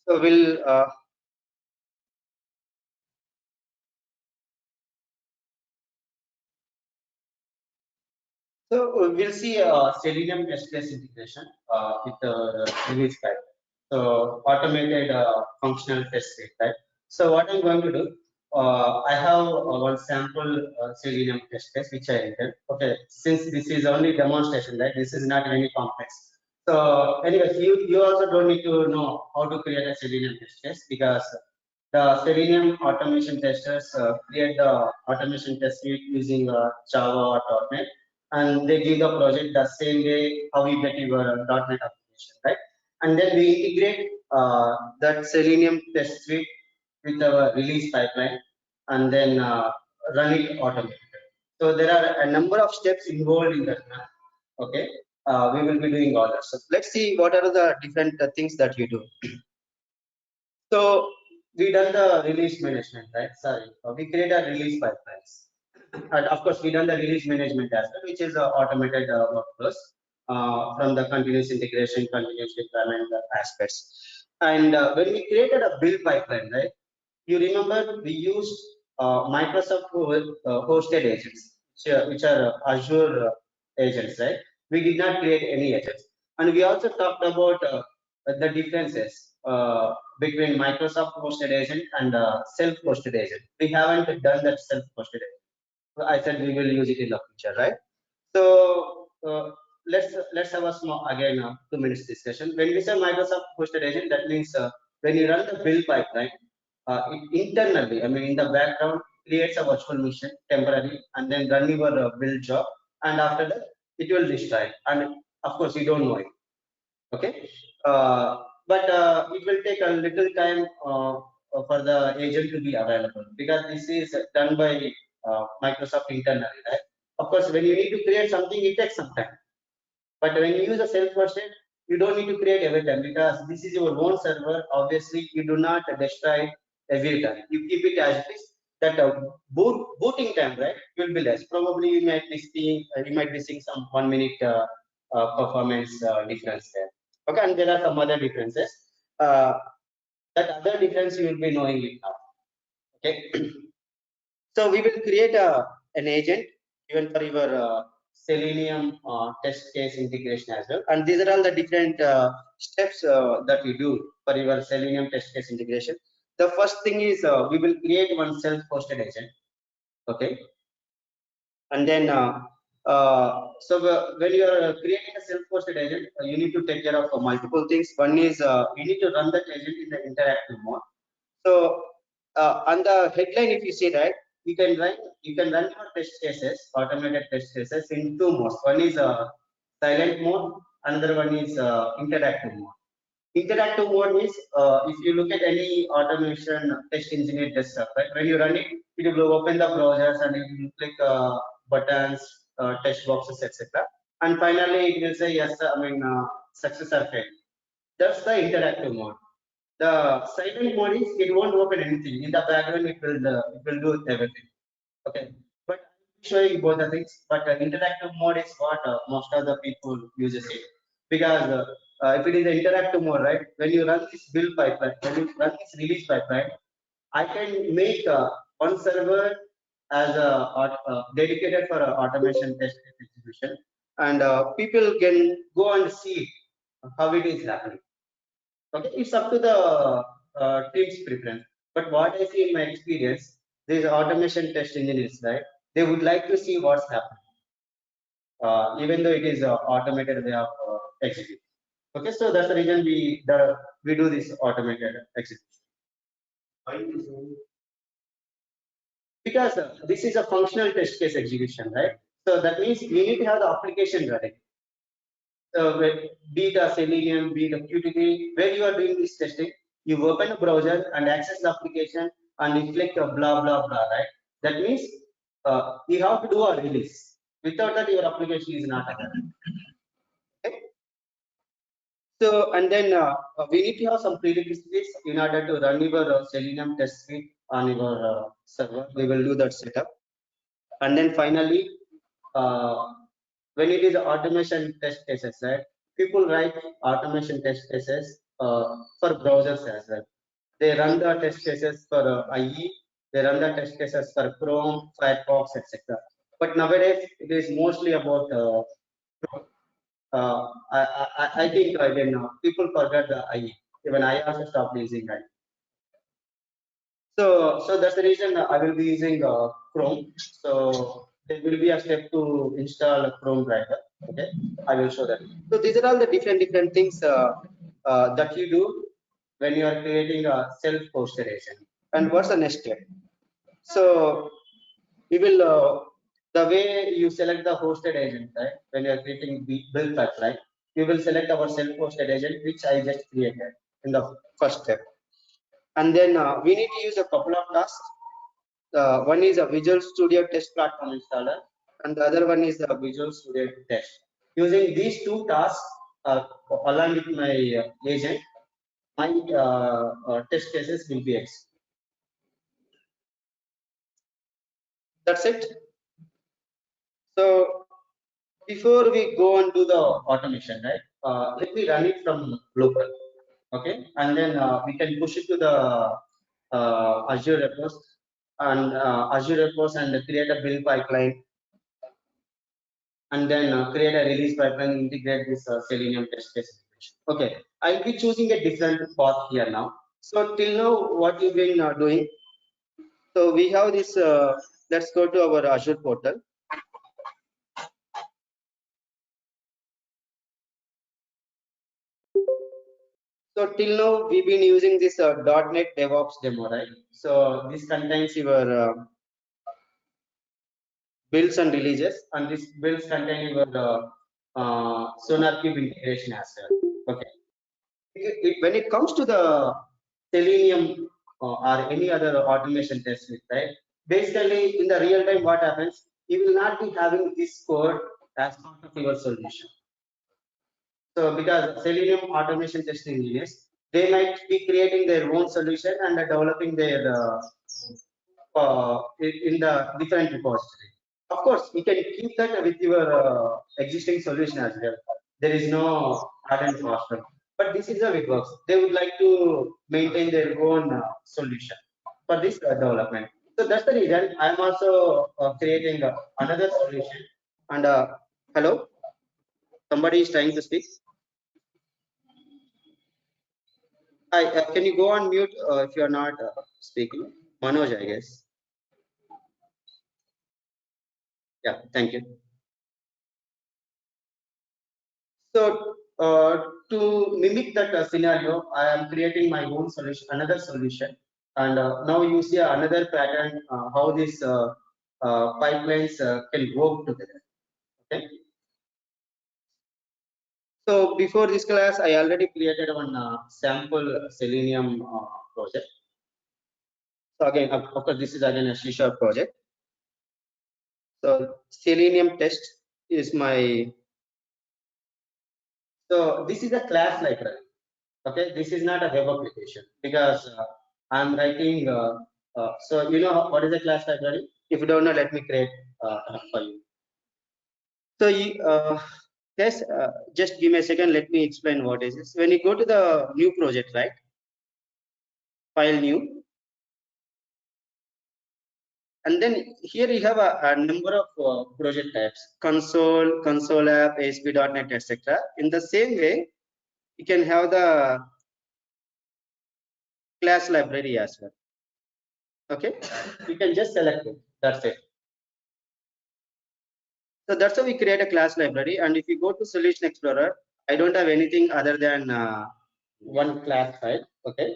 So we'll we'll see Selenium test case integration with the release pipeline. So automated functional test suite, right? So what I'm going to do, I have one sample Selenium test case which I entered. Okay, since this is only demonstration, right? This is not very complex. So anyways, you also don't need to know how to create a Selenium test case because the Selenium automation testers create the automation test suite using Java or .NET, and they give the project the same way how you get your .NET application, right? And then we integrate that Selenium test suite with our release pipeline, and then run it automatically. So there are a number of steps involved in that. Okay, we will be doing all that. So let's see what are the different things that you do. So we done the release management, right? Sorry, we create a release pipelines, and of course we done the release management as well, which is automated workflows from the continuous integration, continuous deployment aspects. And when we created a build pipeline, right? You remember we used Microsoft hosted agents, which are Azure agents, right? We did not create any agents, and we also talked about the differences between Microsoft hosted agent and self-hosted agent. We haven't done that self-hosted agent. I said we will use it in the future, right? So let's have a small again 2 minutes discussion. When we say Microsoft hosted agent, that means when you run the build pipeline, it internally, I mean in the background, creates a virtual machine temporarily, and then run your build job, and after that it will destroy. And of course you don't know it. Okay, but it will take a little time for the agent to be available because this is done by Microsoft internally, right? Of course, when you need to create something, it takes some time. But when you use a self-hosted, you don't need to create every time because this is your own server. Obviously, you do not destroy it every time. You keep it as it is. That booting time, right, will be less. Probably you might be seeing some 1 minute performance difference there. Okay, and there are some other differences. Uh, that other difference you will be knowing it now. Okay. So we will create an agent even for your Selenium test case integration as well. And these are all the different steps that we do for your Selenium test case integration. The first thing is we will create one self-hosted agent. Okay. And then when you are creating a self-hosted agent, you need to take care of multiple things. One is you need to run that agent in the interactive mode. So on the headline, if you see that, you can run your test cases, automated test cases in two modes. One is silent mode, another one is interactive mode. Interactive mode is if you look at any automation test engineer desktop, right? When you run it, it will open the browsers and it will click buttons, text boxes, etc. And finally, it will say yes, I mean success or fail. That's the interactive mode. The silent mode is it won't open anything in the background. It will do everything. Okay, but I'm showing both the things. But interactive mode is what most of the people uses it because if it is an interactive mode, right? When you run this build pipeline, when you run this release pipeline, I can make one server as a dedicated for automation test execution, and people can go and see how it is happening. Okay, it's up to the team's preference. But what I see in my experience, these automation test engineers, right? They would like to see what's happening, even though it is automated way of execution. Okay, so that's the reason we do this automated execution. Because this is a functional test case execution, right? So that means we need to have the application ready. Be it a Selenium, be it a Qt, where you are doing this testing, you open a browser and access the application and you click blah blah blah, right? That means you have to do a release. Without that, your application is not available. Okay? So and then we need to have some prerequisites in order to run your Selenium test suite on your server. We will do that setup, and then finally. When it is automation test cases, right? People write automation test cases for browsers as well. They run the test cases for IE, they run the test cases for Chrome, Firefox, etc. But nowadays it is mostly about Chrome. I think when people forget the IE, even I also stopped using IE. So that's the reason I will be using Chrome. So there will be a step to install a Chrome driver. Okay, I will show that. So these are all the different things that you do when you are creating a self-hosted agent. And what's the next step? So we will the way you select the hosted agent, right? When you are creating the build pipeline, we will select our self-hosted agent, which I just created in the first step. And then we need to use a couple of tasks. One is a Visual Studio Test Platform installer, and the other one is the Visual Studio Test. Using these two tasks along with my agent, my test cases will be executed. That's it. So before we go and do the automation, right? Let me run it from local, okay? And then we can push it to the Azure repos and Azure repos and create a build pipeline, and then create a release pipeline, integrate this Selenium test case. Okay, I'll be choosing a different path here now. So till now, what you've been doing. So we have this. Let's go to our Azure portal. So till now we've been using this .NET DevOps demo, right? So this contains your builds and releases, and this builds contain your SonarQube integration as well. Okay. When it comes to the Selenium or any other automation test suite, right? Basically, in the real time, what happens? You will not be having this code as part of your solution. So because Selenium automation testing engineers, they might be creating their own solution and developing their in the different repository. Of course, you can keep that with your existing solution as well. There is no hard and fast one. But this is how it works. They would like to maintain their own solution for this development. So that's the reason I'm also creating another solution. And hello, somebody is trying to speak. Hi, can you go on mute if you are not speaking? Manoj, I guess. Yeah, thank you. So to mimic that scenario, I am creating my own solution, another solution. And now you see another pattern, how these pipelines can work together. Okay. So before this class, I already created one sample Selenium project. So again, of course, this is again a C# project. So Selenium test is my. So this is a class library. Okay, this is not a web application because I'm writing. So you know what is a class library? If you don't know, let me create for you. So you, yes, just give me a second. Let me explain what is this. When you go to the new project, right? File new, and then here you have a number of project types: console app, ASP.NET, etc. In the same way, you can have the class library as well. Okay, you can just select it. That's it. So that's how we create a class library. And if you go to Solution Explorer, I don't have anything other than one class file. Okay.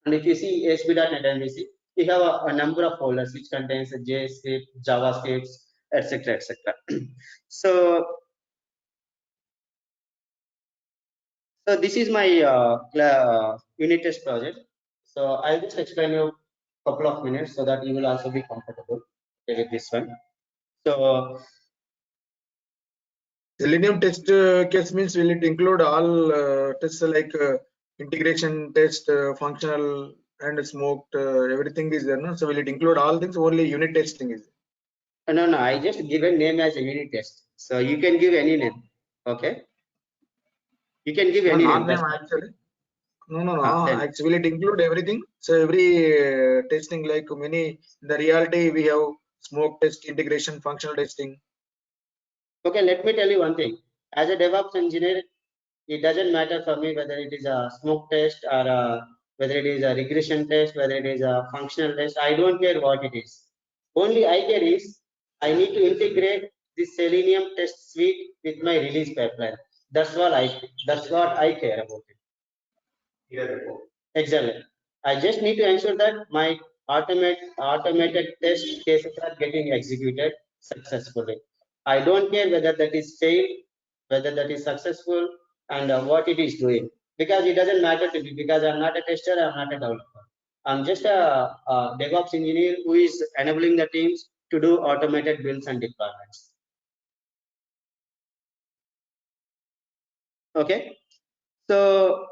And if you see ASP.NET MVC, you have a number of folders which contains JavaScript, JavaScript, etc., etc. So, so this is my unit test project. So I'll just explain you a couple of minutes so that you will also be comfortable with this one. So Selenium test case means will it include all tests like integration test, functional and smoked, everything is there, no? So will it include all things? Only unit testing is there? no, I just give a name as a unit test. So you can give any name. Okay. You can give any name. Name actually. No. Then Actually, will it include everything? So every testing, like many in the reality, we have smoke test, integration, functional testing. okay, let me tell you one thing. As a DevOps engineer, it doesn't matter for me whether it is a smoke test or whether it is a regression test, whether it is a functional test. I don't care what it is. Only I care is I need to integrate this Selenium test suite with my release pipeline. That's what I. That's what I care about it. Exactly. I just need to ensure that my automated test cases are getting executed successfully. I don't care whether that is failed, whether that is successful, and what it is doing, because it doesn't matter to me, because I'm not a tester, I'm not a developer. I'm just a DevOps engineer who is enabling the teams to do automated builds and deployments. Okay. So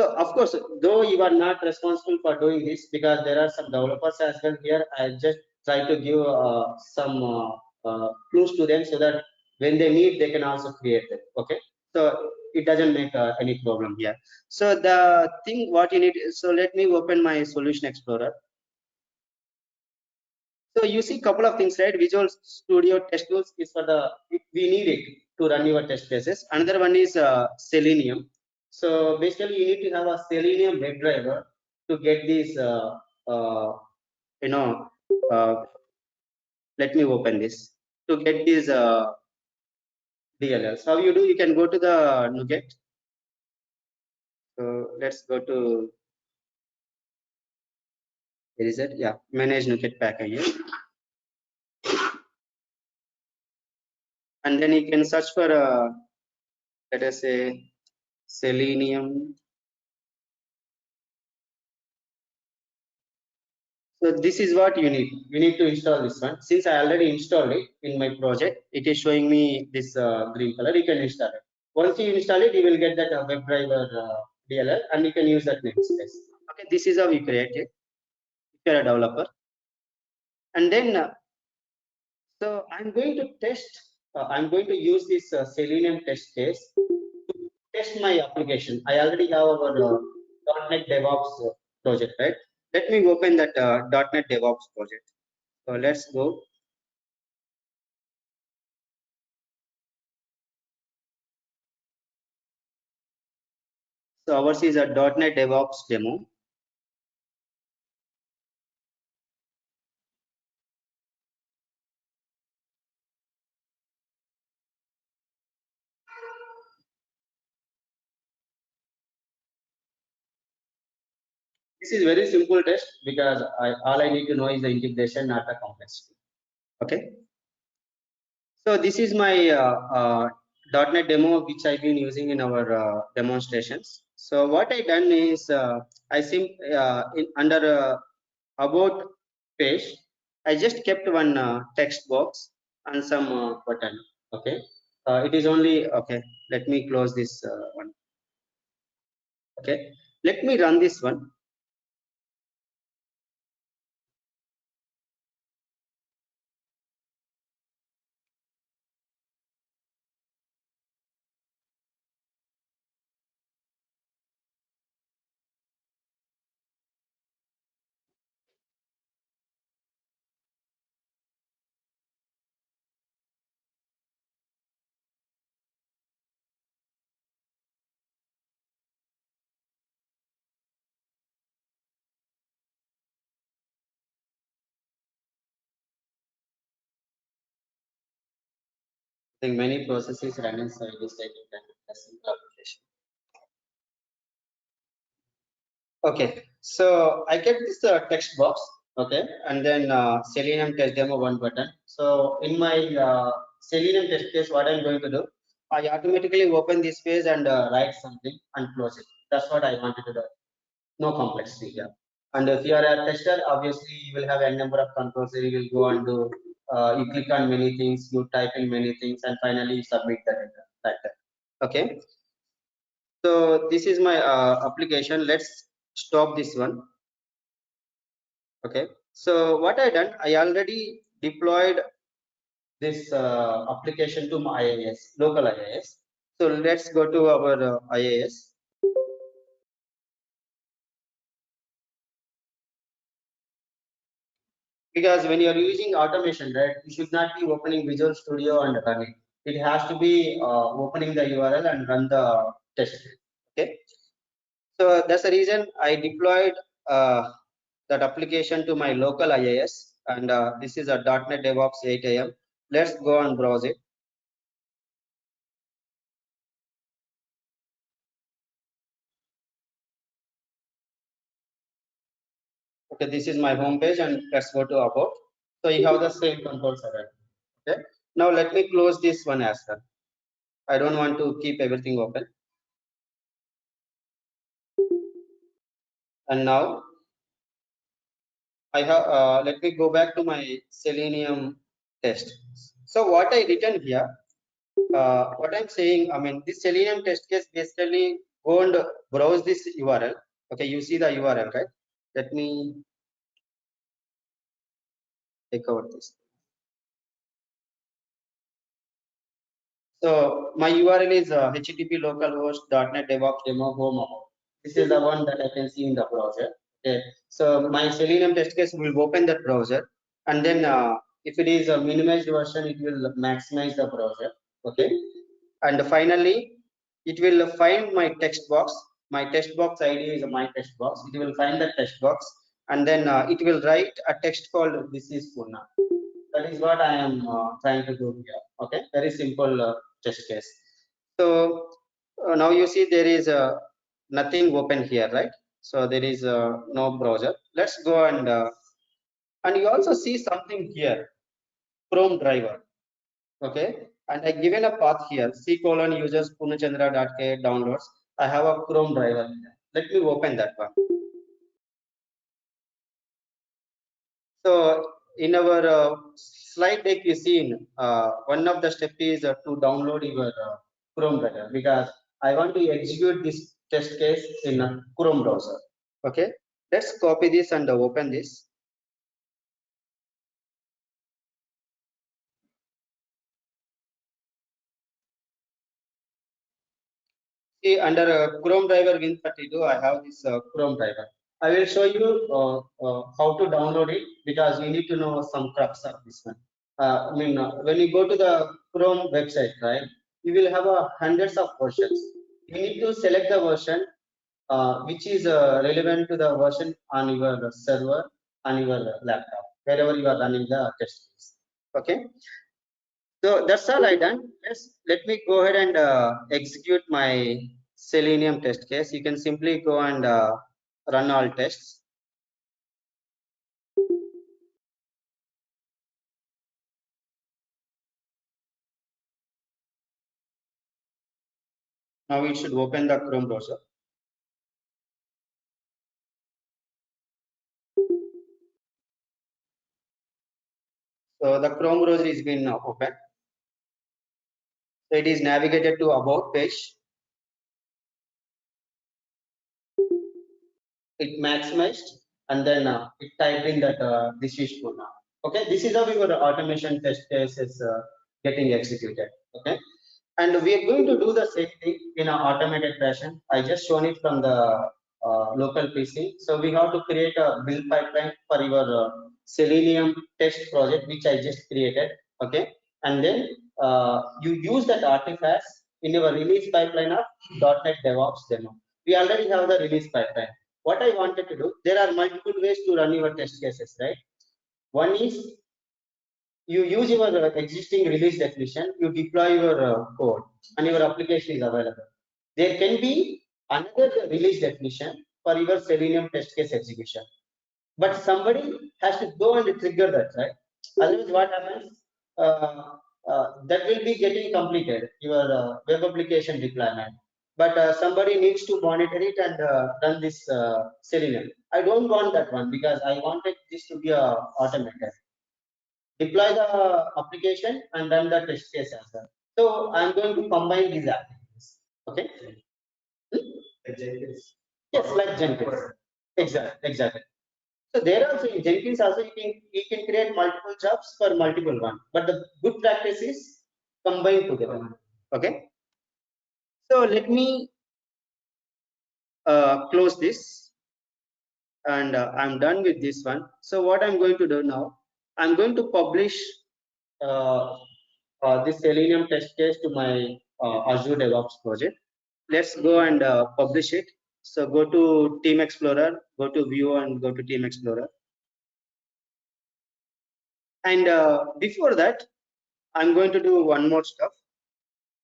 So of course, though you are not responsible for doing this, because there are some developers as well here, I just try to give some clues to them so that when they need, they can also create it. Okay, so it doesn't make any problem here. So the thing what you need. So let me open my Solution Explorer. So you see couple of things, right? Visual Studio Test Tools is for the we need it to run your test cases. Another one is Selenium. So basically, you need to have a Selenium WebDriver to get these. You know, uh, let me open this to get these DLLs. How you do? You can go to the NuGet. So let's go to, where is it? Yeah, manage NuGet package, and then you can search for let us say Selenium. So this is what you need. You need to install this one. Since I already installed it in my project, it is showing me this green color. You can install it. Once you install it, you will get that WebDriver DLL, and you can use that namespace. Okay, this is how we create it. If you are a developer, and then so I'm going to test. I'm going to use this Selenium test case to test my application. I already have our .NET DevOps project, right? Let me open that .NET DevOps project. So let's go. So ours is a .NET DevOps demo. This is very simple test because all I need to know is the integration, not the complexity. Okay. So this is my .NET demo which I've been using in our demonstrations. So what I done is under about page, I just kept one text box and some button. Okay. It is only okay. Let me close this one. Okay. Let me run this one. I think many processes run inside this type of simple application. Okay, so I get this text box, okay, and then Selenium test demo one button. So in my Selenium test case, what I'm going to do, I automatically open this page and write something and close it. That's what I wanted to do. No complexity here. And if you are a tester, obviously you will have a number of controls. You will go and do, you click on many things, you type in many things, and finally you submit that data like that. Okay. So this is my application. Let's stop this one. Okay. So what I done, I already deployed this application to my IIS, local IIS. So let's go to our IIS. because when you're using automation, right, you should not be opening Visual Studio and running. It has to be opening the URL and run the test. Okay, so that's the reason I deployed that application to my local IIS, and this is a .NET DevOps 8 AM. Let's go and browse it. Okay, this is my home page, and let's go to about. So you have the same controls already. Okay, now let me close this one as well. I don't want to keep everything open. And now I have, let me go back to my Selenium test. So what I written here, what I'm saying, I mean, this Selenium test case basically go and browse this URL. Okay, you see the URL, right? Let me take out this. So my URL is http localhost.net DevOps demo home about. This is the one that I can see in the browser. Okay. So my Selenium test case will open that browser, and then if it is a minimized version, it will maximize the browser. Okay. And finally, it will find my text box. My text box ID is my text box. It will find the text box, and then it will write a text called "This is Purna." That is what I am trying to do here. Okay, very simple test case. So now you see there is nothing open here, right? So there is no browser. Let's go and you also see something here, Chrome driver. Okay, and I given a path here, c colon users punachandra.k downloads. I have a Chrome driver here. Let me open that one. So in our slide deck, you see one of the step is to download your Chrome browser, because I want to execute this test case in a Chrome browser. Okay, let's copy this and open this. See, under Chrome driver Win32, I have this Chrome driver. I will show you how to download it, because you need to know some crux of this one. I mean, when you go to the Chrome website, right, you will have hundreds of versions. You need to select the version which is relevant to the version on your server, on your laptop, wherever you are running the test case. Okay, so that's all I done. Let me go ahead and execute my Selenium test case. You can simply go and run all tests. Now it should open the Chrome browser. So the Chrome browser is been open. So it is navigated to about page. It maximized, and then it typed in that this is Puna. Okay, this is how your automation test case is getting executed. Okay, and we are going to do the same thing in an automated fashion. I just shown it from the local PC. So we have to create a build pipeline for your Selenium test project, which I just created. Okay, and then you use that artifacts in your release pipeline of .NET DevOps demo. We already have the release pipeline. What I wanted to do, there are multiple ways to run your test cases, right? One is you use your existing release definition, you deploy your code, and your application is available. There can be another release definition for your Selenium test case execution, but somebody has to go and trigger that, right? Otherwise, what happens? That will be getting completed, your web application deployment. But somebody needs to monitor it and run this Selenium. I don't want that one, because I wanted this to be automated. Deploy the application and run the test case as well. So I'm going to combine these activities. Okay. Jenkins. Yes, like Jenkins. Exactly. So there also in Jenkins also you can create multiple jobs for multiple one. But the good practice is combine together. Okay. So let me close this, and I'm done with this one. So what I'm going to do now, I'm going to publish uh, this Selenium test case to my Azure DevOps project. Let's go and publish it. So go to Team Explorer, go to View and go to Team Explorer. And before that, I'm going to do one more stuff.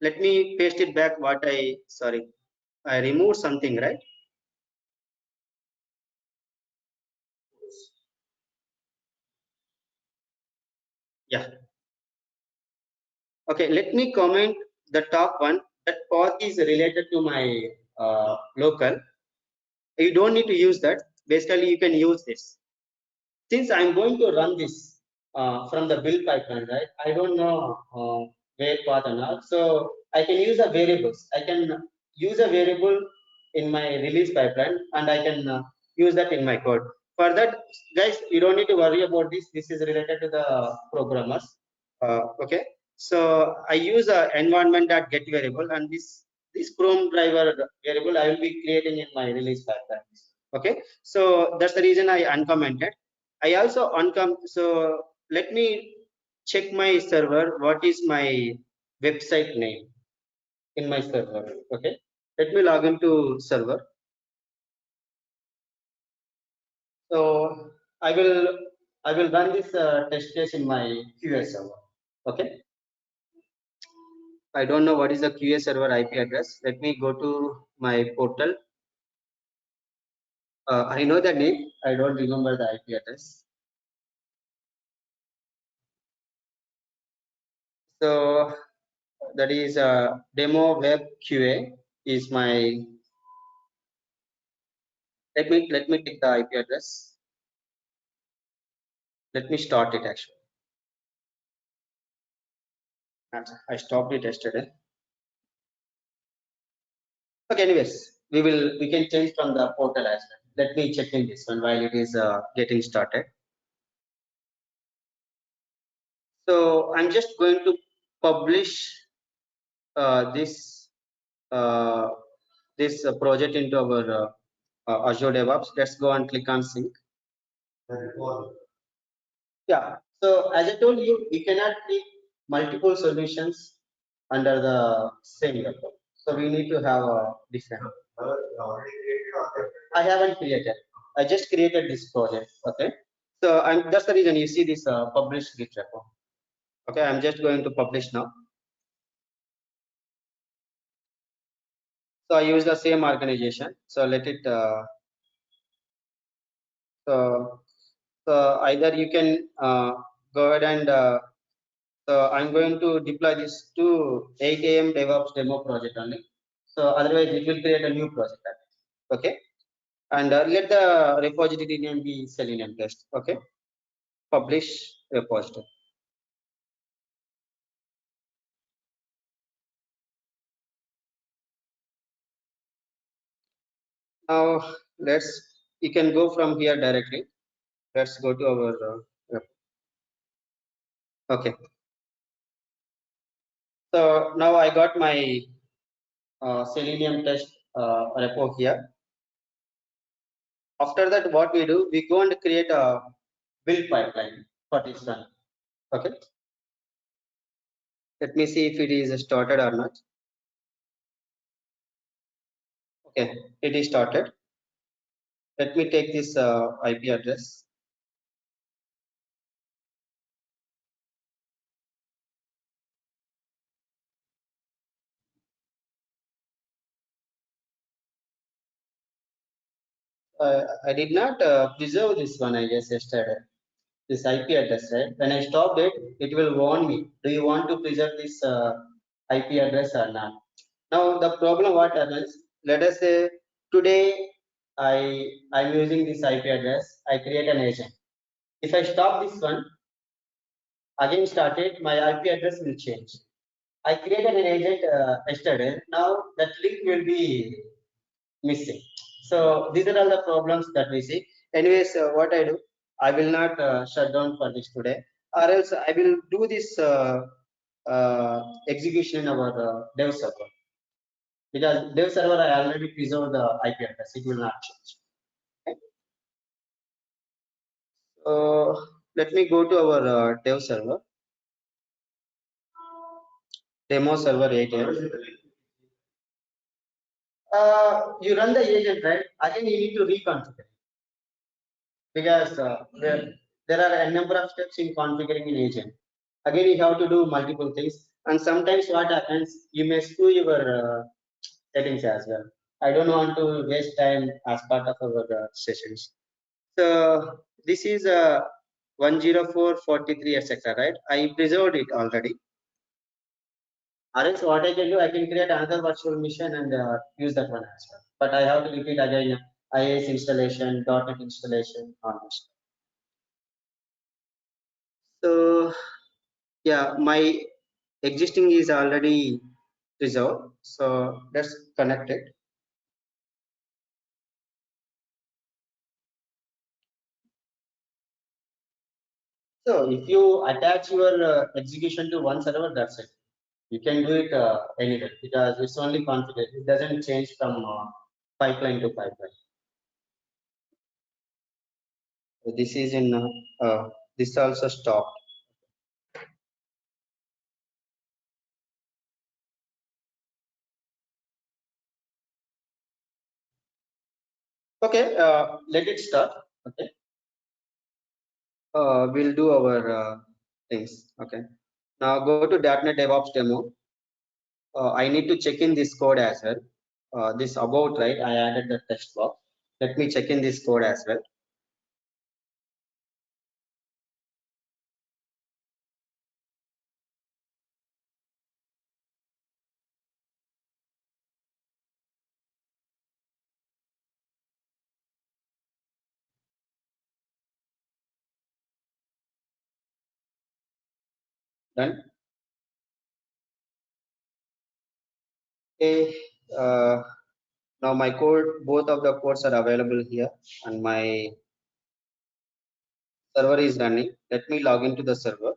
Let me paste it back what I removed something, right? Yeah. Okay, let me comment the top one. That path is related to my local. You don't need to use that. Basically, you can use this. Since I'm going to run this from the build pipeline, right? I don't know where path and all. So I can use a variables. I can use a variable in my release pipeline and I can use that in my code. For that, guys, you don't need to worry about this. This is related to the programmers. Okay. So I use a environment.get variable and this Chrome driver variable I will be creating in my release pipeline. Okay. So that's the reason I uncommented. I also so let me check my server. What is my website name in my server? Okay, let me log into server. So I will run this test case in my QA server. Okay, I don't know what is the QA server IP address. Let me go to my portal. I know the name. I don't remember the IP address. So that is demo web QA is my. Let me take the IP address. Let me start it actually. I stopped it yesterday. Okay, anyways, we can change from the portal as well. Let me check in this one while it is getting started. So I'm just going to publish this uh, project into our Azure DevOps. Let's go and click on sync. Yeah. So as I told you, we cannot keep multiple solutions under the same level. So we need to have a different. I haven't created. I just created this project. Okay. So that's the reason you see this published Git repo. Okay. I'm just going to publish now. So I use the same organization. So let it. So, so either you can go ahead and. So I'm going to deploy this to 8 a.m. DevOps demo project only. So otherwise it will create a new project. Okay. And let the repository name be Selenium test. Okay. Publish repository. Now you can go from here directly. Let's go to our, okay. So now I got my Selenium test repo here. After that, what we do, we go and create a build pipeline for this one. Okay. Let me see if it is started or not. Okay, it is started. Let me take this IP address. I did not preserve this one, I guess, yesterday. This IP address, right? When I stopped it, it will warn me. Do you want to preserve this IP address or not? Now the problem what happens? Let us say today I'm using this IP address. I create an agent. If I stop this one, again started, my IP address will change. I created an agent yesterday. Now that link will be missing. So these are all the problems that we see. Anyways, what I do, I will not shut down for this today, or else I will do this execution in our dev server, because dev server I already preserved the IP address. It will not change. Okay. let me go to our dev server, demo server 8. You run the agent, right? Again, you need to reconfigure because there are a number of steps in configuring an agent. Again, you have to do multiple things, and sometimes what happens, you may screw your settings as well. I don't want to waste time as part of our sessions. So this is 104.43 etc. Right? I preserved it already. Or else what I can do, I can create another virtual machine and use that one as well. But I have to repeat again IIS installation, .NET installation, on this. So yeah, my existing is already reserved. So let's connect it. So if you attach your execution to one server, that's it. You can do it anywhere because it's only configured. It doesn't change from pipeline to pipeline. So this is in this also stopped. Okay, let it start. Okay, we'll do our things. Okay, now go to .NET DevOps demo. I need to check in this code as well. This about, right? I added the text box. Let me check in this code as well. Done. Okay. Now my code, both of the codes are available here, and my server is running. Let me log into the server.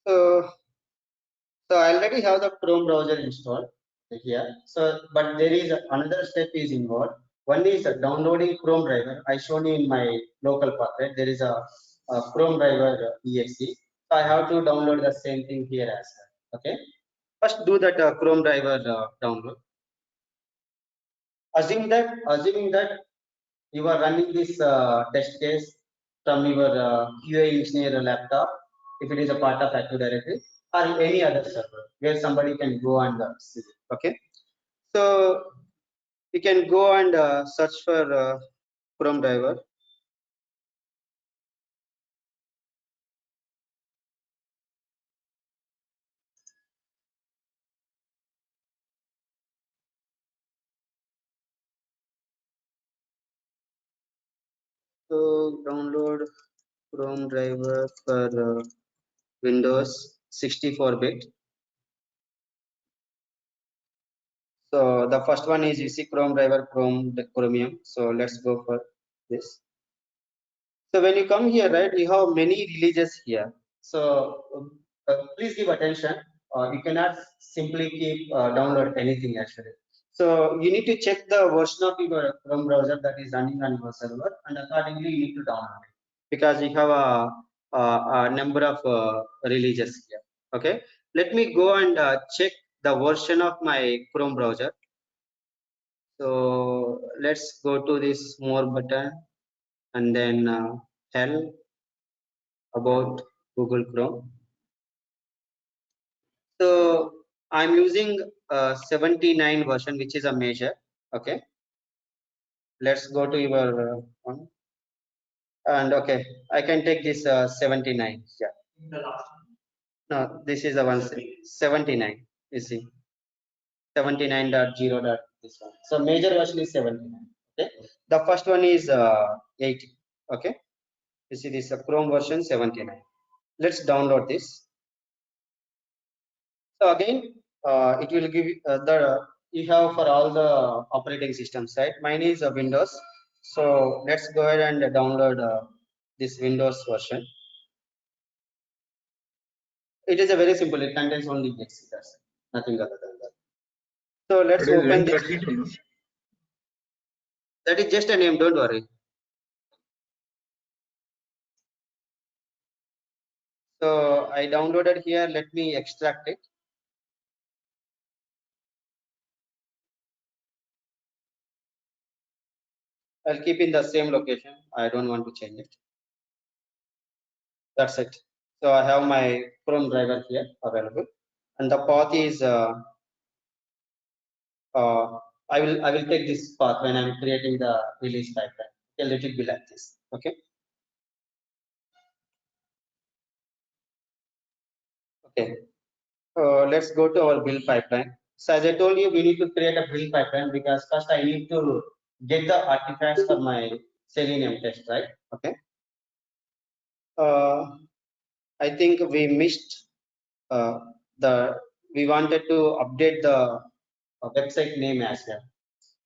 So So I already have the Chrome browser installed here. So, but there is another step is involved. One is downloading Chrome driver. I shown you in my local path, right? There is a Chrome driver exe. So I have to download the same thing here as well. Okay. First, do that Chrome driver download. Assuming that you are running this test case from your QA engineer laptop, if it is a part of Active Directory, or any other server where somebody can go and see it. Okay, so you can go and search for Chrome driver. So download Chrome driver for Windows 64-bit. So the first one is you see Chrome driver, Chromium. So let's go for this. So when you come here, right, you have many releases here. So please give attention. You cannot simply keep download anything actually. So you need to check the version of your Chrome browser that is running on your server, and accordingly you need to download it because you have a number of releases here. Okay, let me go and check the version of my Chrome browser. So let's go to this more button and then help about Google Chrome. So I'm using 79 version, which is a measure. Okay, let's go to your one. And okay, I can take this 79. Yeah. No, this is the one 79. You see, 79.0. This one. So major version is 79. Okay, the first one is 80. Okay, you see this Chrome version 79. Let's download this. So again, it will give the you have for all the operating systems, right? Mine is Windows. So let's go ahead and download this Windows version. It is a very simple. It contains only exe. That's it. Nothing other than that. So let's That is open this. Win32, no? That is just a name. Don't worry. So I downloaded here. Let me extract it. I'll keep in the same location. I don't want to change it. That's it. So I have my Chrome driver here available, and the path is I will take this path when I'm creating the release pipeline. Okay, let it be like this. Okay. Okay. Let's go to our build pipeline. So as I told you, we need to create a build pipeline because first I need to get the artifacts for my Selenium test, right? Okay. Uh, I think we missed uh, the we wanted to update the website name as well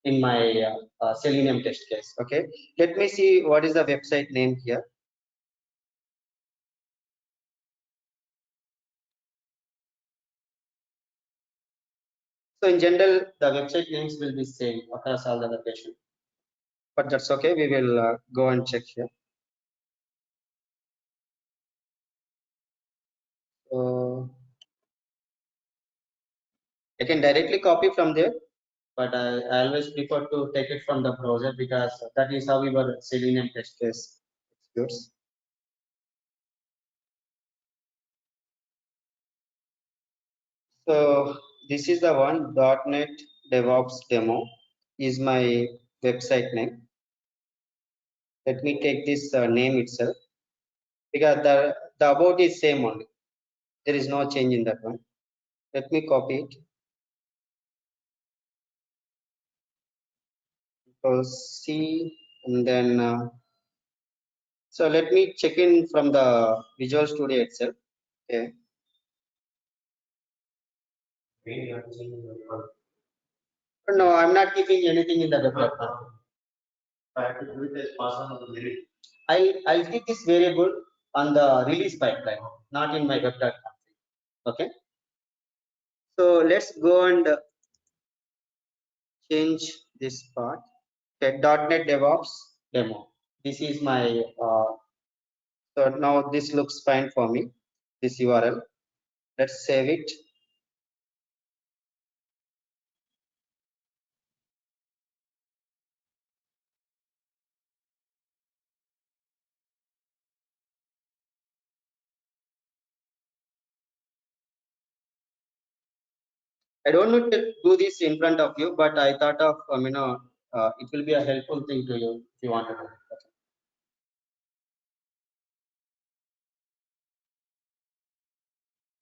in my Selenium test case. Okay, let me see what is the website name here. So in general, the website names will be same across all the locations, but that's okay. We will go and check here. So I can directly copy from there, but I always prefer to take it from the browser because that is how our Selenium test case executes. So this is the one .NET DevOps demo is my website name. Let me take this name itself because the about is same only. There is no change in that one. Let me copy it. So C and then so let me check in from the Visual Studio itself. Okay. No, I'm not keeping anything in the web platform. I'll keep this variable on the release pipeline, not in my web platform. Okay. So let's go and change this part. Okay, .NET DevOps demo. This is my so now this looks fine for me. This URL. Let's save it. I don't need to do this in front of you, but I thought of it will be a helpful thing to you if you want to do it.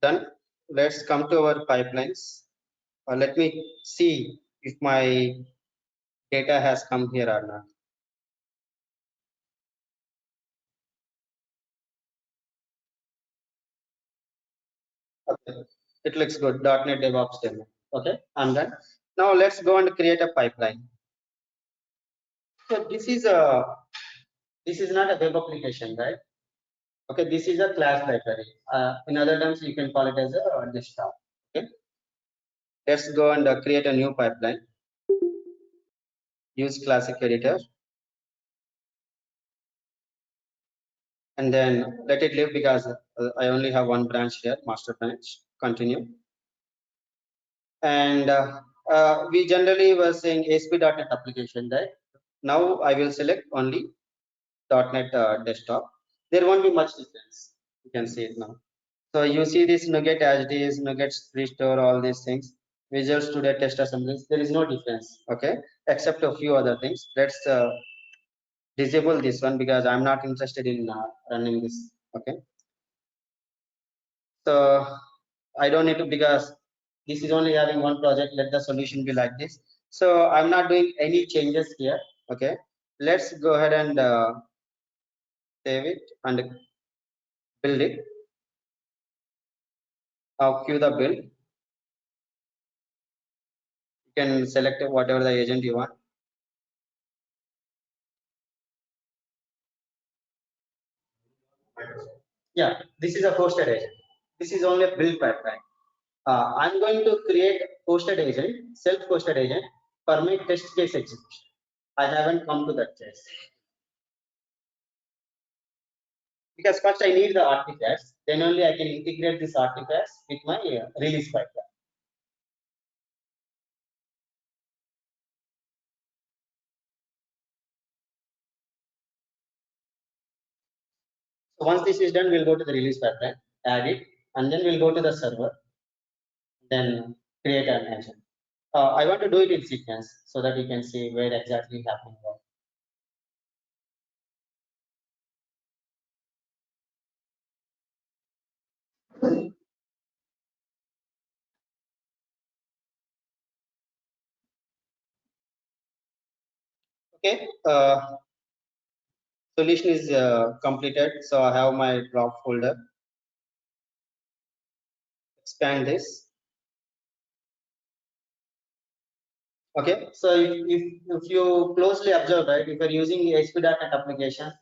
Okay. Done. Let's come to our pipelines. Let me see if my data has come here or not. Okay. It looks good. .NET DevOps demo. Okay, I'm done. Now let's go and create a pipeline. So this is not a web application, right? Okay, this is a class library. In other terms, you can call it as a desktop. Okay, let's go and create a new pipeline. Use classic editor and then let it live because I only have one branch here, master branch. Continue. And we generally were saying ASP.NET application, right? Now I will select only .NET desktop. There won't be much difference. You can see it now. So you see this NuGet as it is, NuGet restore, all these things. Visual Studio test assemblies. There is no difference. Okay, except a few other things. Let's disable this one because I'm not interested in running this. Okay, so I don't need to because this is only having one project. Let the solution be like this. So I'm not doing any changes here. Okay, let's go ahead and save it and build it. Now queue the build. You can select whatever the agent you want. Yeah, this is a hosted agent. This is only a build pipeline. I'm going to create hosted agent, self-hosted agent for my test case execution. I haven't come to that case because first I need the artifacts. Then only I can integrate these artifacts with my release pipeline. So once this is done, we'll go to the release pipeline, add it, and then we'll go to the server, then create an agent. I want to do it in sequence so that you can see where exactly happening what. Okay, solution is completed. So I have my drop folder. Expand this. Okay, so if you closely observe, right, if you're using ASP.NET application,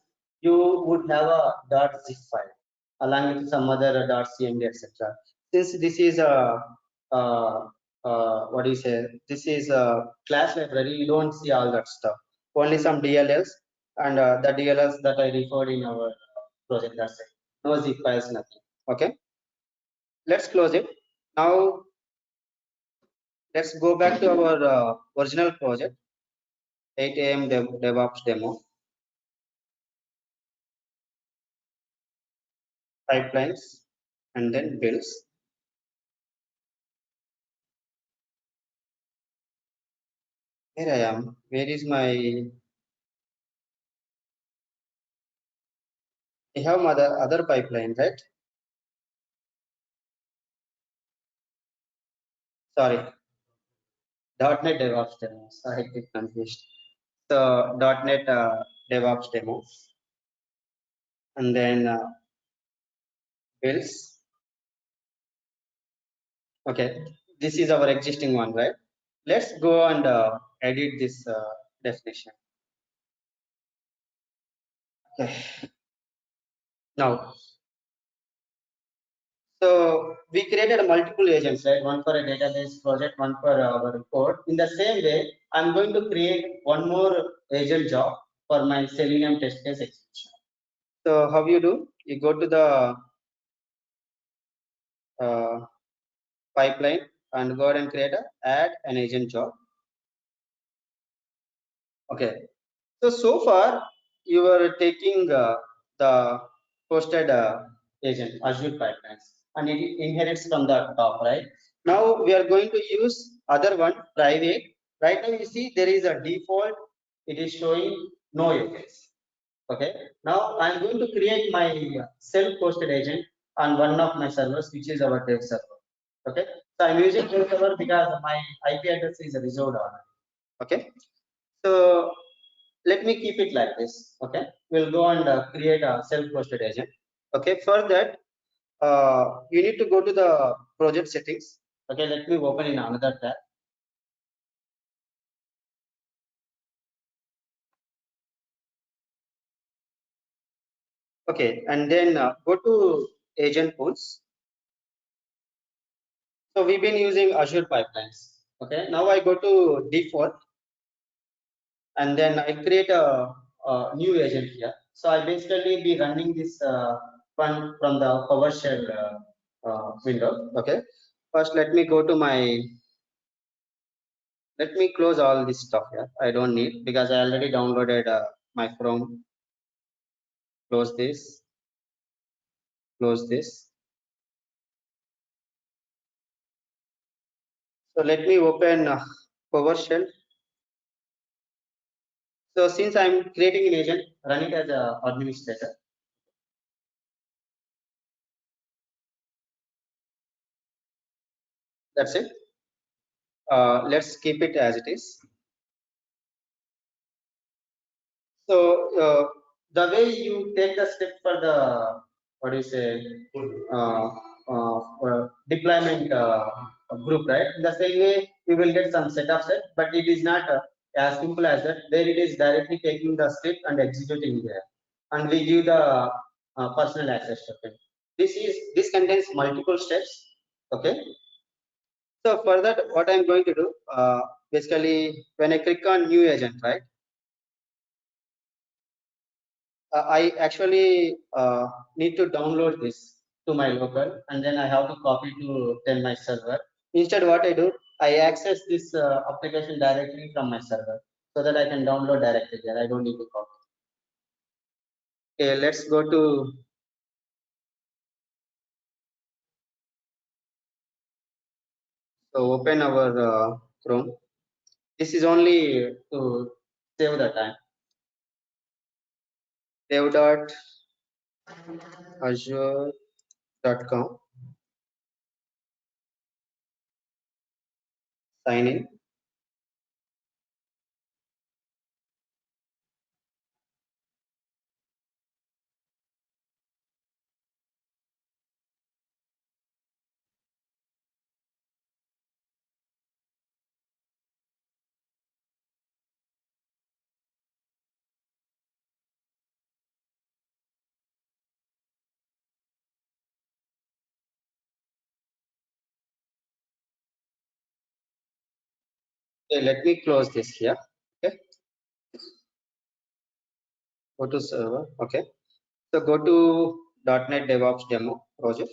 you would have a .zip file along with some other .cmd, etc. Since this is a what do you say? This is a class library. You don't see all that stuff. Only some DLLs and the DLLs that I referred in our project. That's it. No zip files, nothing. Okay, let's close it. Now let's go back to our original project. 8 a.m. DevOps demo, pipelines, and then builds. Here I am. Where is my? I have other pipeline, right? Sorry, .NET DevOps demo. Sorry, I get confused. So .NET DevOps demo, and then builds. Okay, this is our existing one, right? Let's go and edit this definition. Okay. Now, so we created multiple agents, right? One for a database project, one for our code. In the same way, I'm going to create one more agent job for my Selenium test case execution. So how you do? You go to the uh, pipeline and go ahead and create add an agent job. Okay. So far you are taking the hosted agent Azure pipelines and it inherits from the top, right? Now we are going to use other one private. Right now you see there is a default. It is showing no agents. Okay. Now I'm going to create my self-hosted agent on one of my servers, which is our dev server. Okay. So I'm using dev server because my IP address is reserved on it. Okay. So let me keep it like this. Okay, we'll go and create a self-hosted agent. Okay, for that you need to go to the project settings. Okay, let me open in another tab. Okay, and then go to agent pools. So we've been using Azure pipelines. Okay, now I go to default and then I create a new agent here. So I basically be running this one from the PowerShell window. Okay, first let me go to my. Let me close all this stuff here. I don't need because I already downloaded my Chrome. Close this. Close this. So let me open PowerShell. So since I'm creating an agent, run it as an administrator. That's it. Let's keep it as it is. So the way you take the step for the what do you say deployment group, right? In the same way you will get some set of set, but it is not as simple as that. There it is directly taking the script and executing there, and we give the personal access token. This contains multiple steps. Okay. So for that, what I'm going to do, basically, when I click on new agent, right? I actually need to download this to my local, and then I have to copy to then my server. Instead, what I do, I access this application directly from my server, so that I can download directly there. I don't need to copy. Okay, let's go to open our Chrome. This is only to save the time. Dev.azure.com. Sign in. Okay, let me close this here. Okay, go to server. Okay, so go to .NET DevOps demo project,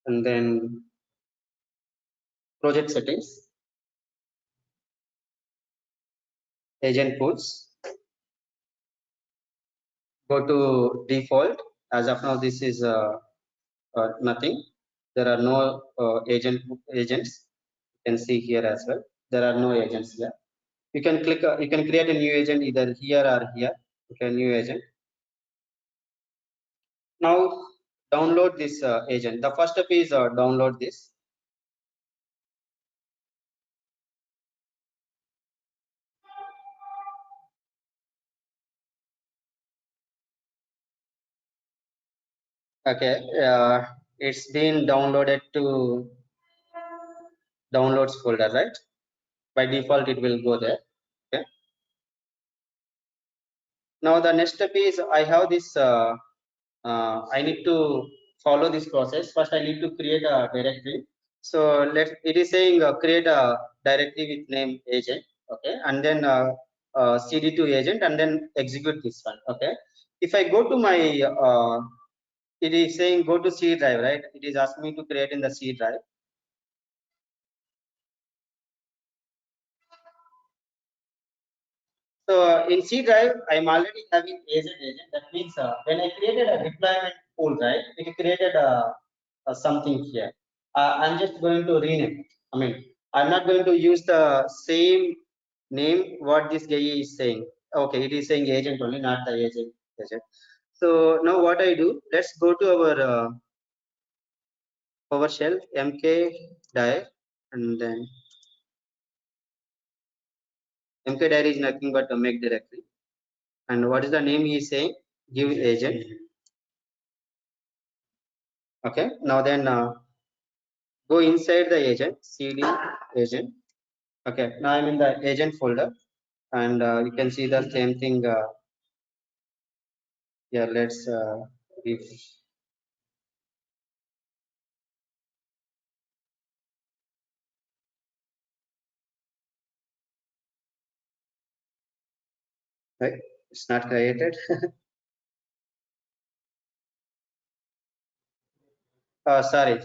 and then project settings, agent pools. Go to default. As of now, this is nothing. There are no agents. You can see here as well. There are no agents here. You can click. You can create a new agent either here or here. Okay, new agent. Now download this agent. The first step is download this. Okay, it's been downloaded to downloads folder, right? By default, it will go there. Okay. Now the next step is I have this. I need to follow this process. First, I need to create a directory. So it is saying create a directory with name agent. Okay, and then cd to agent, and then execute this one. Okay. If I go to my it is saying go to C drive, right? It is asking me to create in the C drive. So in C drive, I'm already having agent. That means when I created a deployment pool, right? It created something here. I'm just going to rename it. I mean, I'm not going to use the same name what this guy is saying. Okay, it is saying agent only, not the agent. So now what I do, let's go to our PowerShell mkdir, and then mkdir is nothing but a make directory. And what is the name he is saying? Give agent. Okay, now then go inside the agent, cd agent. Okay, now I'm in the agent folder, and you can see the same thing. Yeah, let's give. Right, it's not created. Sorry.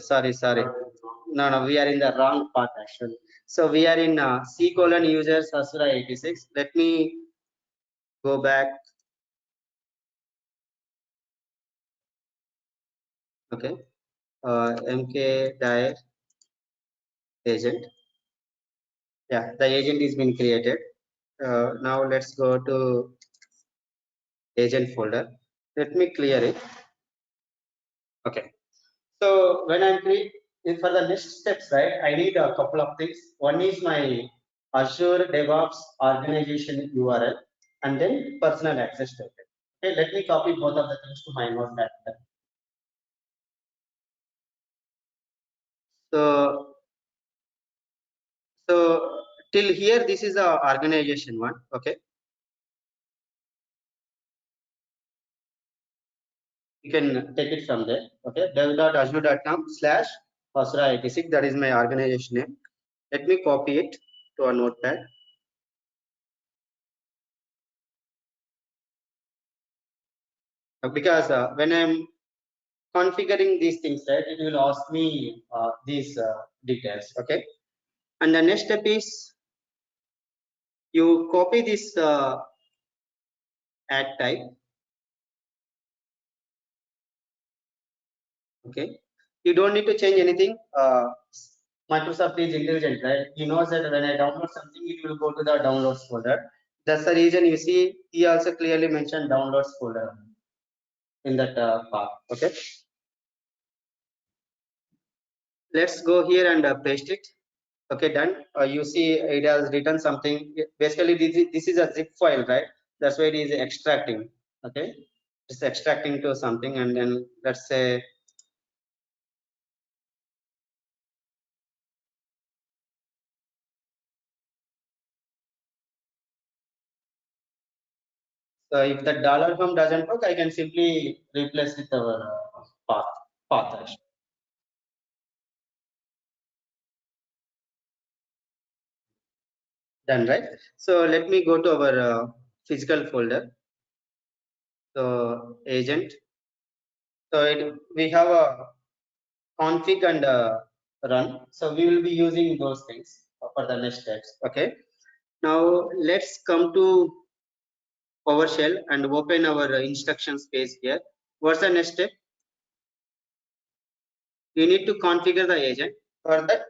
No, we are in the wrong path actually. So we are in C:users Asura 86. Let me go back. Okay, mkdir agent. Yeah, the agent is been created. Now let's go to agent folder. Let me clear it. Okay. So when I'm creating for the next steps, right, I need a couple of things. One is my Azure DevOps organization URL, and then personal access token. Okay, let me copy both of the things to my notepad. So So till here, this is the organization one. Okay. You can take it from there. Okay. dev.azure.com/Asura86. That is my organization name. Let me copy it to a notepad. Because when I'm configuring these things, right, it will ask me these details. Okay. And the next step is you copy this add type. Okay. You don't need to change anything. Microsoft is intelligent, right? He knows that when I download something, it will go to the downloads folder. That's the reason you see he also clearly mentioned downloads folder in that path. Okay. Let's go here and paste it. Okay, done. You see it has written something. Basically, this is a zip file, right? That's why it is extracting. Okay, it's extracting to something, and then let's say so if the dollar home doesn't work, I can simply replace with our path actually. Done, right? So let me go to our physical folder. So agent. So we have a config and run. So we will be using those things for the next steps. Okay. Now let's come to PowerShell and open our instructions page here. What's the next step? We need to configure the agent. For that,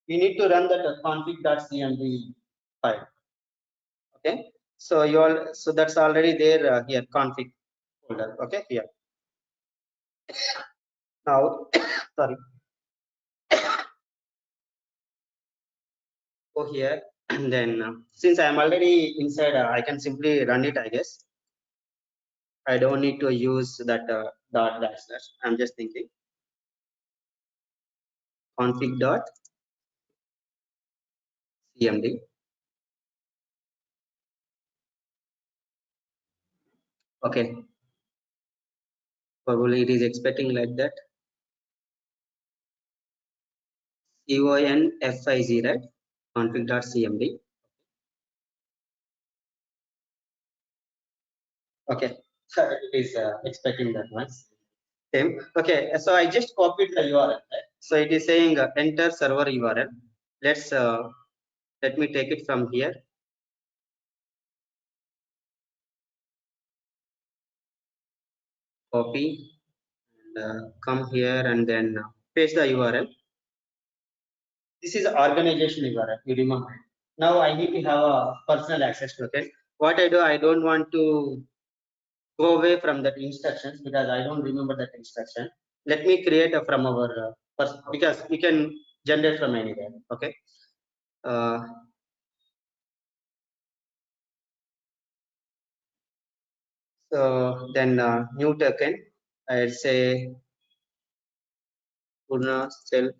we need to run that config.cmd file. Okay. So so that's already there here config folder. Okay, here. Now, sorry. Go here and then since I am already inside, I can simply run it. I guess I don't need to use that dot backslash. I'm just thinking config.cmd. Okay, probably it is expecting like that. CONFIZ, right? config.cmd. Okay, so it is expecting that one. Same. Okay, so I just copied the URL. Right? So it is saying enter server URL. Let's let me take it from here. Copy and come here and then paste the URL. This is organization URL. You remember. Now I need to have a personal access to it. What I do, I don't want to go away from that instructions because I don't remember that instruction. Let me create a from our because we can generate from anywhere. Okay. Uh, so then new token. I'd say Purna self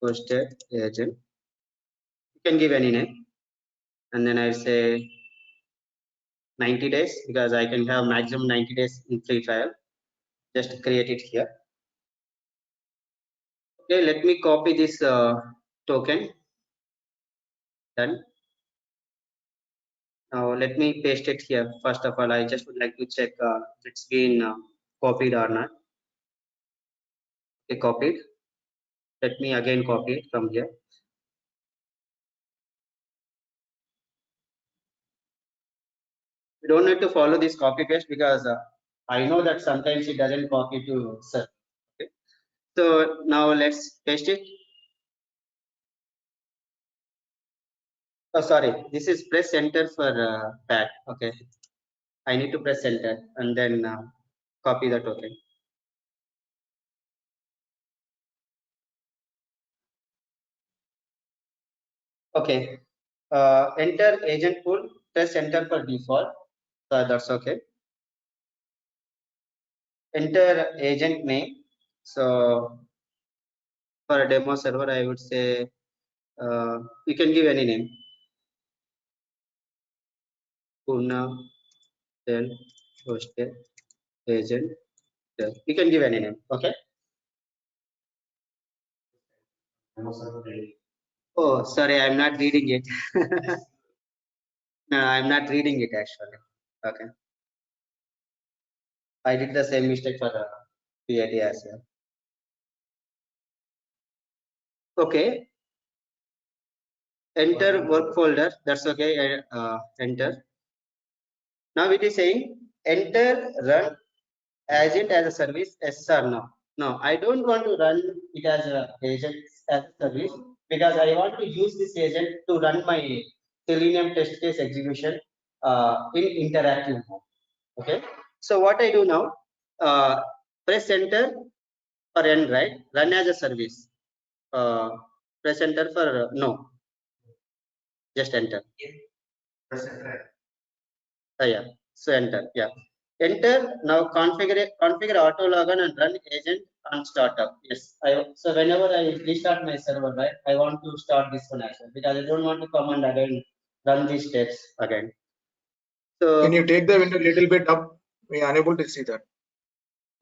hosted agent. You can give any name, and then I'd say 90 days because I can have maximum 90 days in free trial. Just create it here. Okay, let me copy this token. Done. Now let me paste it here. First of all, I just would like to check if it's been copied or not. Okay, copied. Let me again copy it from here. We don't need to follow this copy paste because I know that sometimes it doesn't copy to serve. Okay. So now let's paste it. Oh, sorry. This is press enter for pack. Okay. I need to press enter and then copy the token. Okay. Enter agent pool. Press enter for default. So that's okay. Enter agent name. So for a demo server, I would say You can give any name. Puna, then hosted, agent. You can give any name. Okay. Oh, sorry, I'm not reading it. No, I'm not reading it actually. Okay. I did the same mistake for PAT as well. Okay. Enter work folder. That's okay. Enter. Now it is saying enter run agent as a service, yes or no? No, I don't want to run it as a agent as a service because I want to use this agent to run my Selenium test case execution in interactive mode. Okay. So what I do now, uh, press enter for run, right? Run as a service. Press enter for no. Just enter. Yeah. So enter. Yeah. Enter now. Configure auto login and run agent on startup. Yes. So whenever I restart my server, right, I want to start this one as well because I don't want to come and again run these steps again. So Can you take the window a little bit up? We are unable to see that.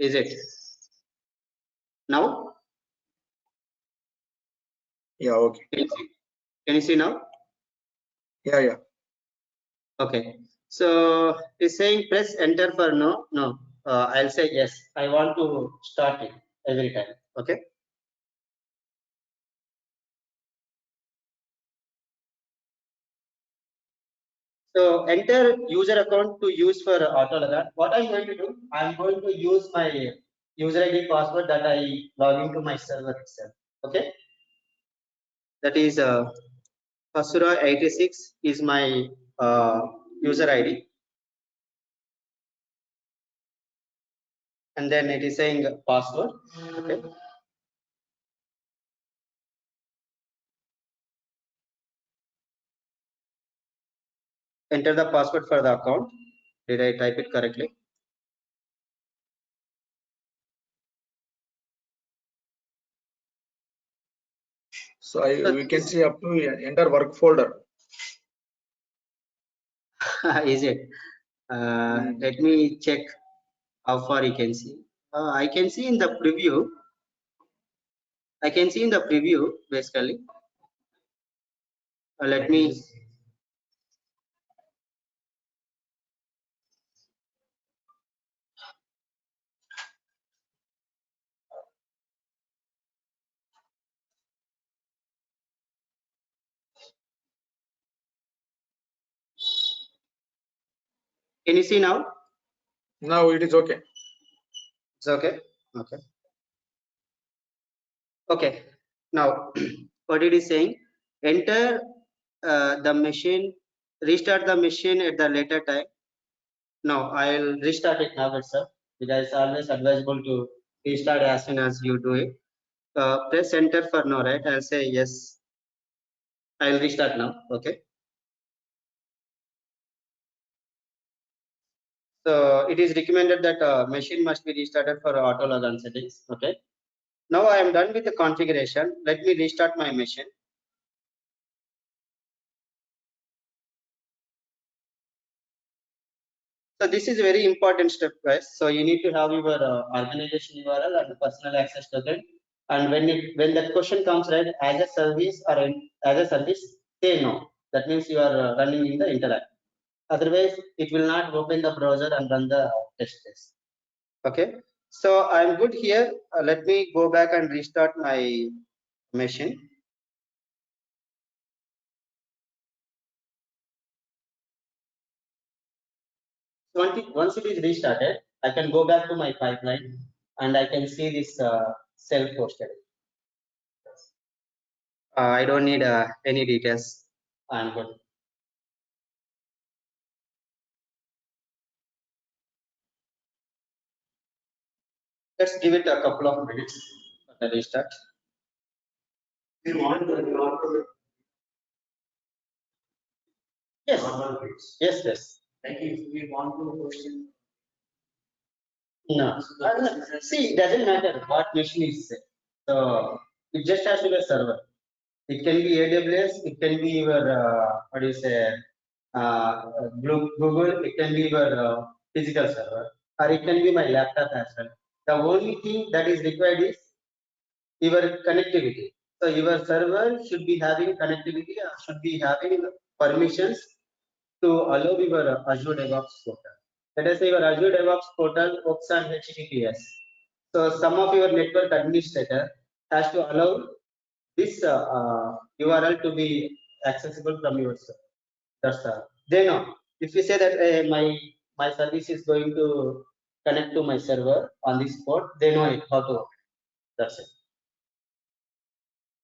is it now? Yeah. Okay. Can you see now? Yeah. Yeah. Okay. So it's saying press enter for no. No. I'll say yes. I want to start it every time. Okay. So enter user account to use for auto login. What I'm going to do, I'm going to use my user ID password that I log into my server itself. Okay. That is Asura86 is my user ID. And then it is saying password. Okay. Enter the password for the account. Did I type it correctly? So we can see up to enter work folder. Is it? Let me check how far you can see. I can see in the preview. I can see in the preview basically. Let me. Can you see now? Now it is okay. It's okay. Okay. Okay. Now, what it is saying? Enter the machine. Restart the machine at the later time. No, I'll restart it now itself because it's always advisable to restart as soon as you do it. Press enter for no, right? I'll say yes. I'll restart now. Okay. So it is recommended that machine must be restarted for auto login settings. Okay. Now I am done with the configuration. Let me restart my machine. So this is a very important step, guys. So you need to have your organization URL and personal access token. And when that question comes, right, as a service or as a service, say no. That means you are running in the internet. Otherwise, it will not open the browser and run the test case. Okay. So I'm good here. Let me go back and restart my machine. Once it is restarted, I can go back to my pipeline and I can see this self-hosted. I don't need any details. I'm good. Let's give it a couple of minutes for the restart. Yes. Yes, yes. Like if we want to question. No. See, it doesn't matter what machine is. So it just has to be a server. It can be AWS, it can be your what do you say, Google, it can be your physical server, or it can be my laptop as well. The only thing that is required is your connectivity. So your server should be having connectivity or should be having permissions to allow your Azure DevOps portal. Let us say your Azure DevOps portal works on HTTPS. So some of your network administrator has to allow this URL to be accessible from your server. That's they know. If you say that my service is going to connect to my server on this port, they know it how to work. That's it.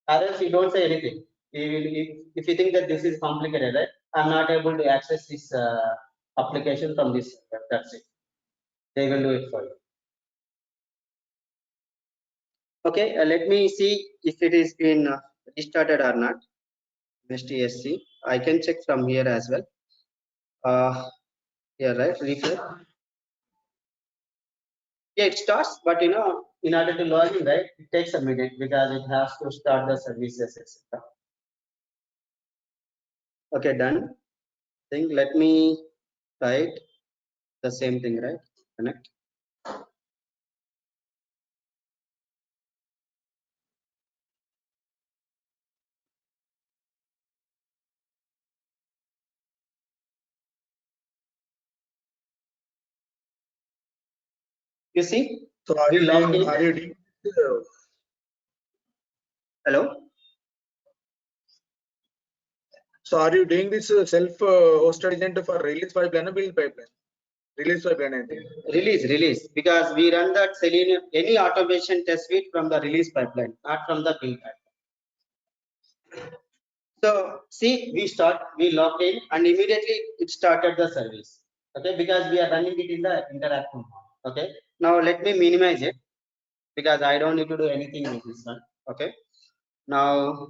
Or else you don't say anything. If you think that this is complicated, right? I'm not able to access this application from this. That's it. They will do it for you. Okay, let me see if it is been restarted or not. STSC. I can check from here as well. Yeah, right. Refresh. Yeah, it starts, but in order to log in, right, it takes a minute because it has to start the services, etc. Okay, done. Think. Let me try it. The same thing, right? Connect. You see, So are we you logged doing, in. are you doing, Hello. so are you doing this self hosted agent for release pipeline or build pipeline? Release pipeline, I think. Release, because we run that Selenium, any automation test suite from the release pipeline, not from the build pipeline. So see, we logged in and immediately it started the service. Okay, because we are running it in the interactive mode. Okay, now let me minimize it because I don't need to do anything with this one. Okay, now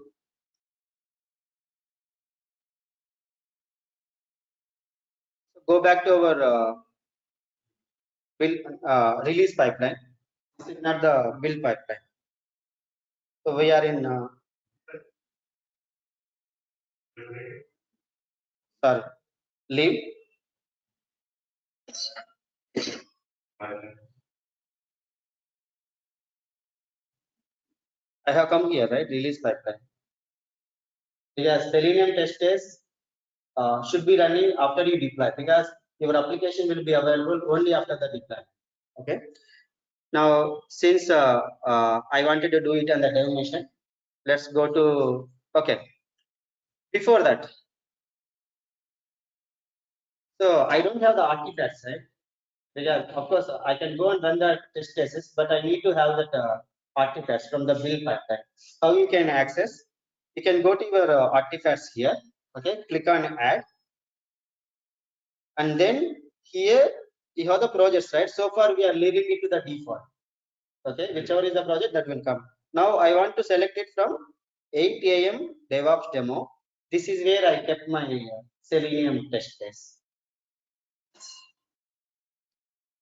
go back to our build release pipeline. This is not the build pipeline. So we are in sorry, leave. I have come here, right? Release pipeline. Because Selenium test case should be running after you deploy because your application will be available only after the deploy. Okay. Now, since I wanted to do it on the dev mission, let's go to, okay. Before that, so I don't have the artifacts, right? Because of course I can go and run the test cases, but I need to have that artifacts from the build pipeline. How you can access? You can go to your artifacts here. Okay, click on add, and then here you have the projects, right? So far we are leaving it to the default. Okay, whichever is the project that will come. Now I want to select it from 8 a.m. DevOps demo. This is where I kept my Selenium test case.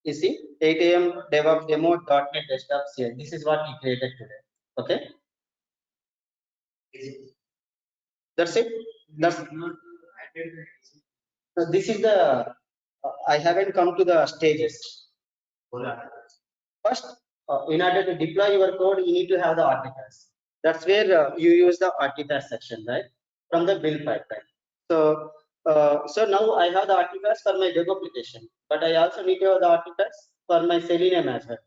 You see, 8 a.m. DevOps demo.NET desktops here. This is what we created today. Okay, that's it. That's this is the. I haven't come to the stages. First, in order to deploy your code, you need to have the artifacts. That's where you use the artifact section, right? From the build pipeline. So now I have the artifacts for my web application, but I also need to have the artifacts for my Selenium as well.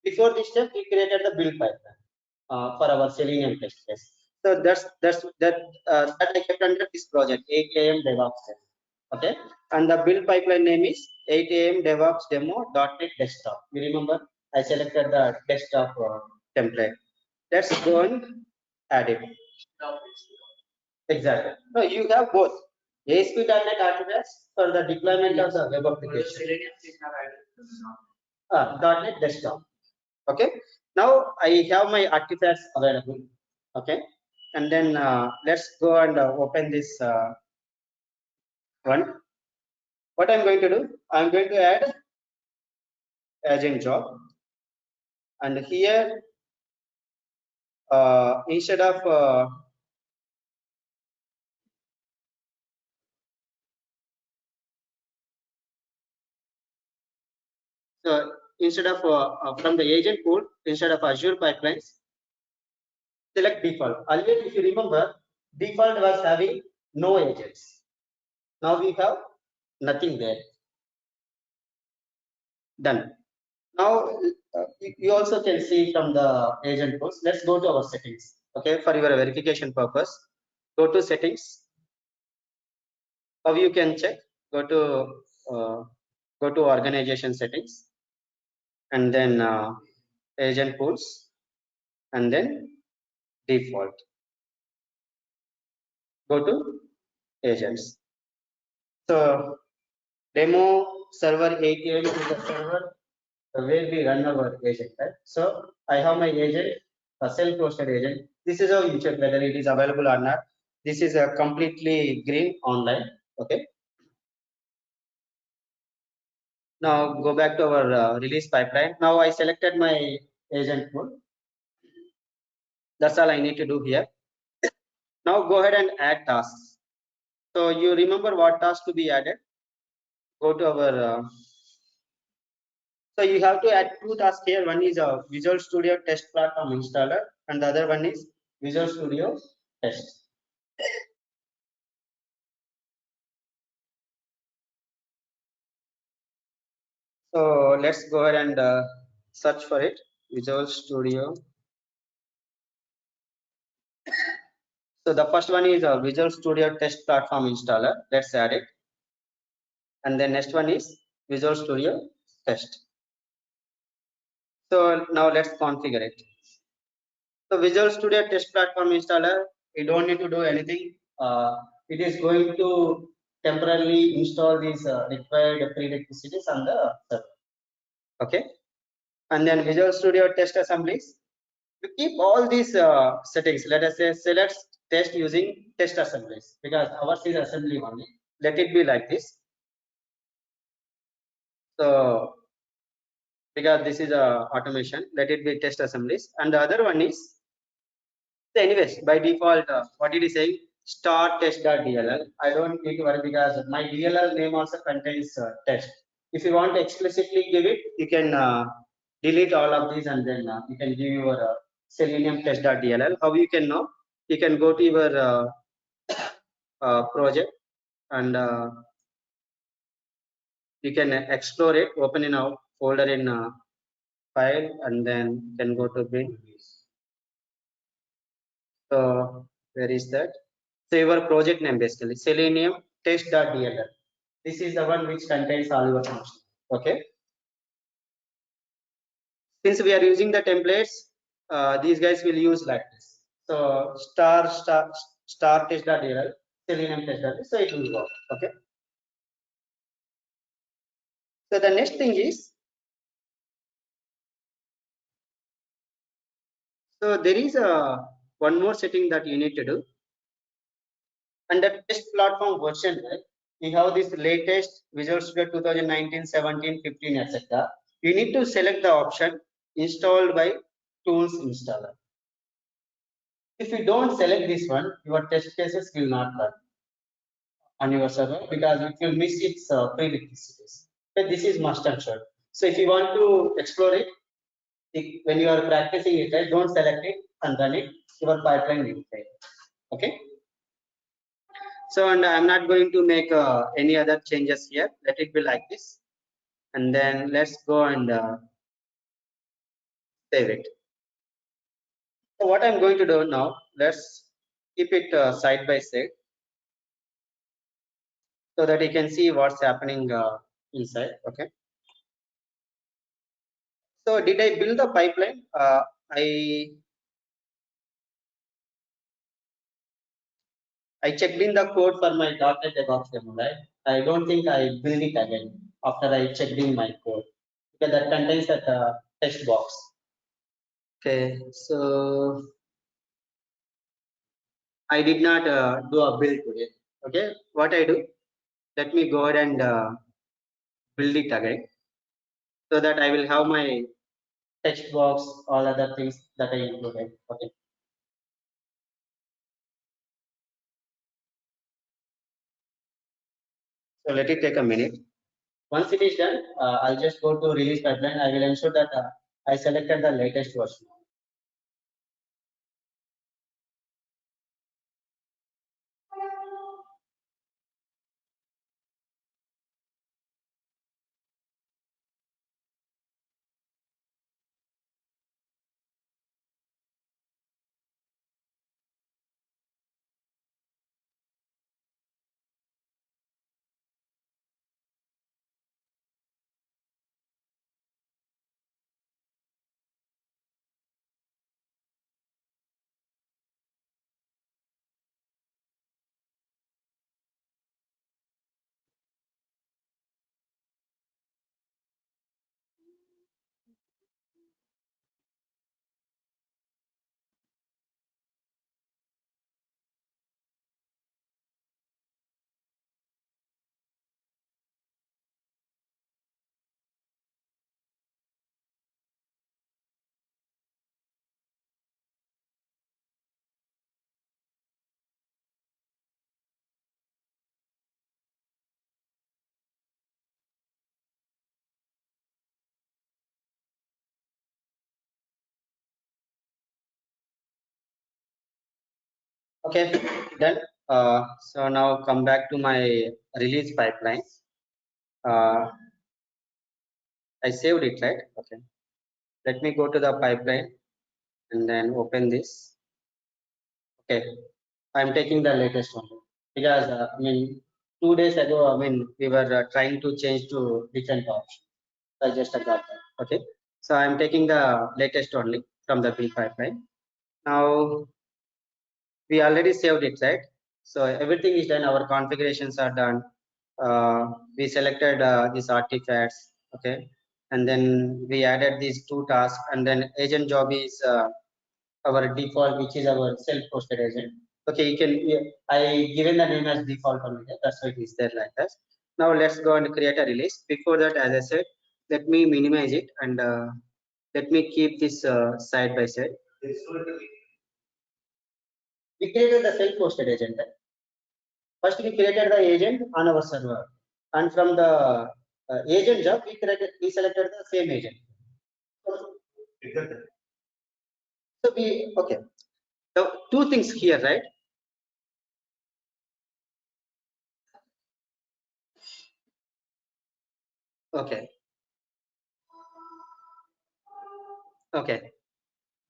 Before this step, we created the build pipeline for our Selenium test case. So that I kept under this project 8 a.m. DevOps. Okay, and the build pipeline name is 8 a.m. DevOps demo.NET desktop. You remember I selected the desktop template. Let's go and add it. Exactly. No, you have both ASP.NET artifacts for the deployment of the web application. .NET desktop. Okay. Now I have my artifacts available. Okay. And then let's go and open this one. What I'm going to do, I'm going to add agent job, and here instead of So instead of from the agent pool, instead of Azure pipelines, select default. Earlier, if you remember, default was having no agents. Now we have nothing there. Done. Now you also can see from the agent pools. Let's go to our settings. Okay, for your verification purpose, go to settings. How you can check? Go to organization settings, and then agent pools, and then default. Go to agents. So demo server API is the server where we run our agent, right? So I have my agent, a self-hosted agent. This is how you check whether it is available or not. This is a completely green online. Okay. Now go back to our release pipeline. Now I selected my agent pool. That's all I need to do here. Now go ahead and add tasks. So you remember what task to be added? Go to our so you have to add two tasks here. One is a Visual Studio Test Platform installer, and the other one is Visual Studio Test. So let's go ahead and search for it. Visual Studio. So the first one is a Visual Studio Test Platform installer. Let's add it. And then next one is Visual Studio Test. So now let's configure it. So Visual Studio Test Platform installer, you don't need to do anything. It is going to temporarily install these required prerequisites on the server. Okay. And then Visual Studio Test Assemblies. We keep all these settings. Let us say select test using test assemblies because ours is assembly only. Let it be like this. So because this is a automation, let it be test assemblies. And the other one is, so anyways, by default, what it is saying, start test.dll. I don't need to worry because my DLL name also contains test. If you want to explicitly give it, you can delete all of these and then you can give your Selenium test.dll. How you can know? You can go to your project and you can explore it, open in a folder in file, and then can go to bin. So where is that? So your project name basically Selenium test.dll. This is the one which contains all your functions. Okay. Since we are using the templates, these guys will use like this. So star test.dll, Selenium test.dll. So it will work. Okay. So the next thing is, so there is a one more setting that you need to do. Under test platform version, right, we have this latest Visual Studio 2019, 17, 15, etc. You need to select the option installed by tools installer. If you don't select this one, your test cases will not run on your server because it will miss its prerequisites. But this is must and should. So if you want to explore it, when you are practicing it, right, don't select it and run it. Your pipeline will fail. Okay. So, and I'm not going to make any other changes here. Let it be like this. And then let's go and save it. So what I'm going to do now, let's keep it side by side so that you can see what's happening inside. Okay. So did I build the pipeline? I checked in the code for my .NET DevOps demo, right? I don't think I build it again after I checked in my code because that contains that text box. Okay, so I did not do a build today. Okay, what I do? Let me go ahead and build it again so that I will have my text box, all other things that I included. Okay. So let it take a minute. Once it is done, I'll just go to release pipeline. I will ensure that I selected the latest version. Okay, done. So now come back to my release pipeline. I saved it, right? Okay. Let me go to the pipeline and then open this. Okay. I'm taking the latest one because I mean 2 days ago, I mean we were trying to change to different options. I just got that. Okay. So I'm taking the latest only from the build pipeline. Now we already saved it, right? So everything is done. Our configurations are done. We selected these artifacts, okay, and then we added these two tasks, and then agent job is our default, which is our self-hosted agent. Okay, you can. I given the name as default only. That's why it is there like that. Now let's go and create a release. Before that, as I said, let me minimize it and let me keep this side by side. We created the self-hosted agent. Right? First, we created the agent on our server, and from the agent job, we selected the same agent. So we okay. So two things here, right? Okay, okay.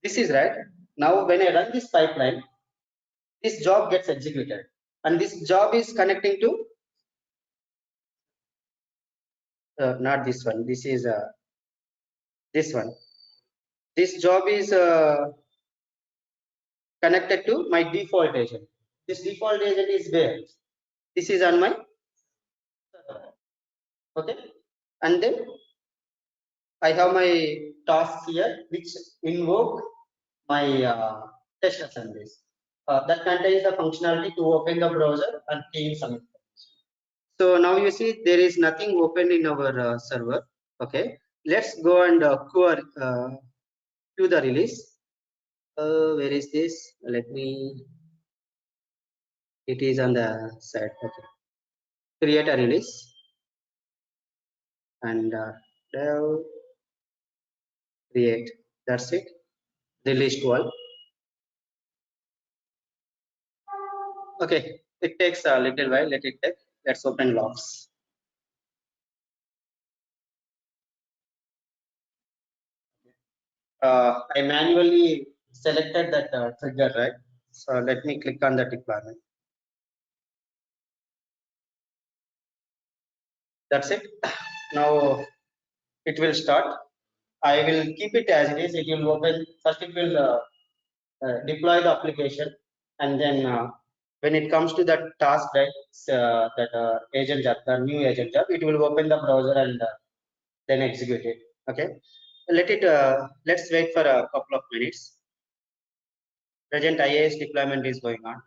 This is right. Now, when I run this pipeline, this job gets executed, and this job is connecting to not this one. This is this one. This job is connected to my default agent. This default agent is where? This is on my server. Okay, and then I have my tasks here which invoke my test assemblies. That contains the functionality to open the browser and key in some information. So now you see there is nothing open in our server. Okay, let's go and queue the release. Where is this? Let me. It is on the side. Okay, create a release and dev create. That's it. Release 12. Okay, it takes a little while. Let it take. Let's open logs. I manually selected that trigger, right? So let me click on the deployment. That's it. Now it will start. I will keep it as it is. It will open. First, it will deploy the application, and then when it comes to that task, right, that agent job, the new agent job, it will open the browser and then execute it. Okay. Let it. Let's wait for a couple of minutes. Present IAS deployment is going on.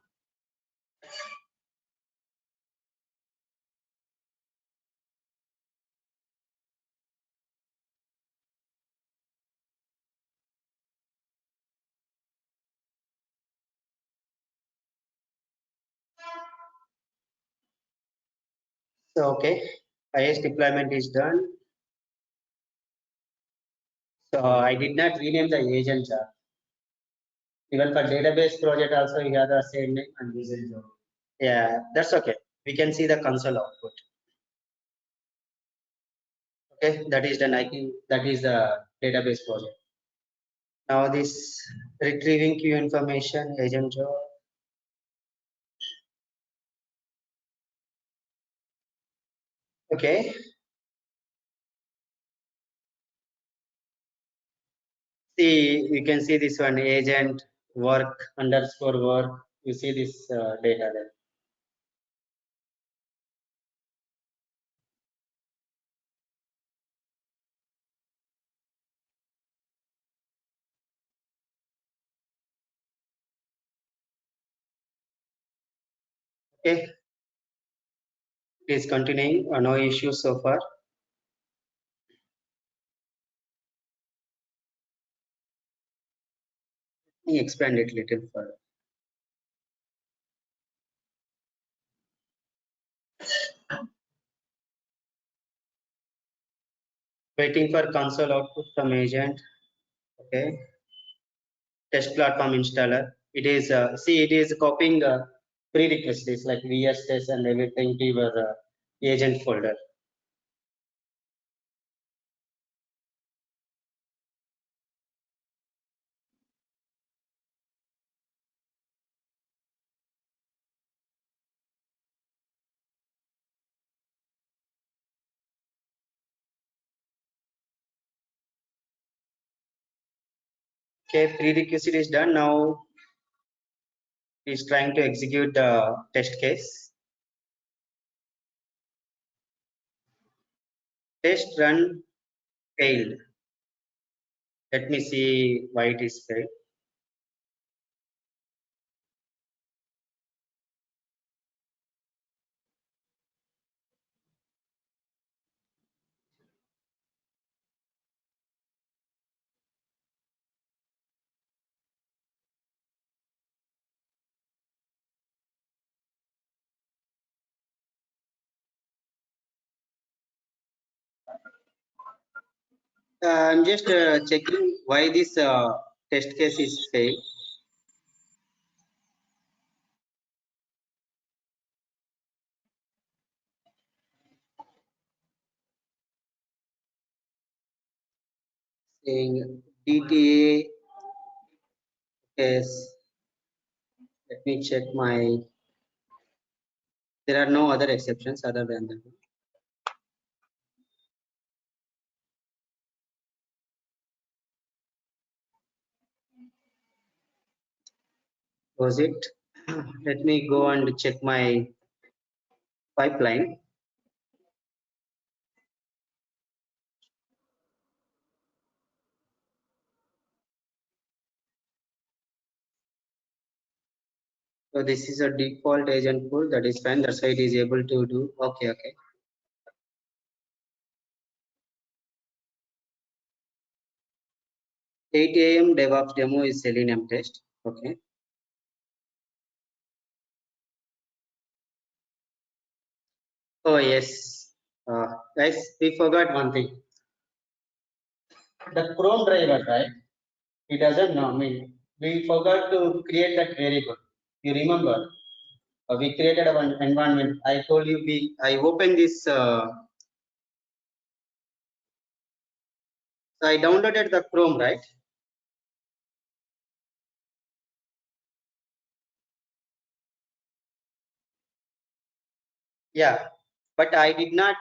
So okay. IS deployment is done. So I did not rename the agent jar. Even for database project also we have the same name and result job. Yeah, that's okay. We can see the console output. Okay, that is done. That is the database project. Now this retrieving queue information agent job. Okay. See, you can see this one agent work underscore work. You see this data there. Okay, it is continuing. No issues so far. Let me expand it little further. Waiting for console output from agent. Okay, test platform installer. It is see it is copying prerequisites like VS test and everything to your agent folder. Okay, prerequisite is done. Now is trying to execute the test case. Test run failed. Let me see why it is failed. I'm just checking why this test case is failed. Saying DTA case. Let me check my. There are no other exceptions other than that. Was it? Let me go and check my pipeline. So this is a default agent pool, that is fine. That's why it is able to do. Okay, okay. 8 a.m. DevOps demo is Selenium test. Okay. Oh yes, guys, we forgot one thing. The Chrome driver, right? It doesn't know. I mean, we forgot to create that variable. You remember? We created an environment. I told you I opened this. So I downloaded the Chrome, right? Yeah, but I did not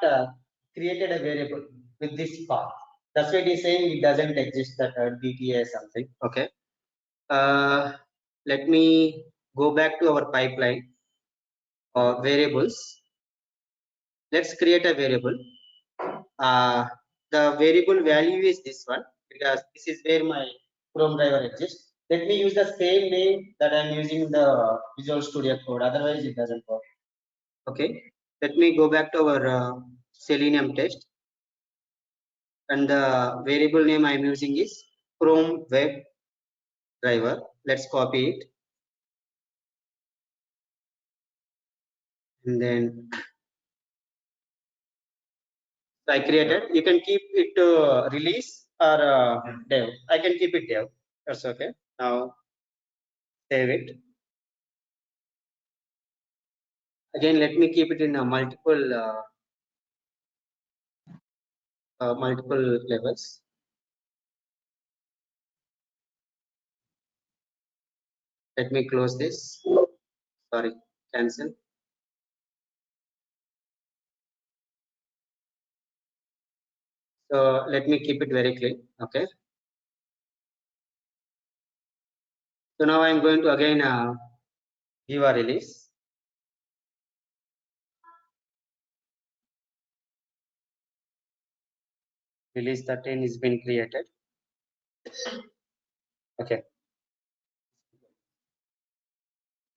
created a variable with this path. That's why it is saying it doesn't exist that DTA something. Okay. Uh, Let me go back to our pipeline variables. Let's create a variable. The variable value is this one because this is where my Chrome driver exists. Let me use the same name that I'm using in the Visual Studio Code. Otherwise, it doesn't work. Okay. Let me go back to our Selenium test, and the variable name I'm using is Chrome Web Driver. Let's copy it, and then I created. You can keep it to release or dev. I can keep it dev. That's okay. Now save it. Again, let me keep it in a multiple levels. Let me close this. Sorry, cancel. So let me keep it very clean. Okay. So now I'm going to again give a release. Release 13 is been created. Okay.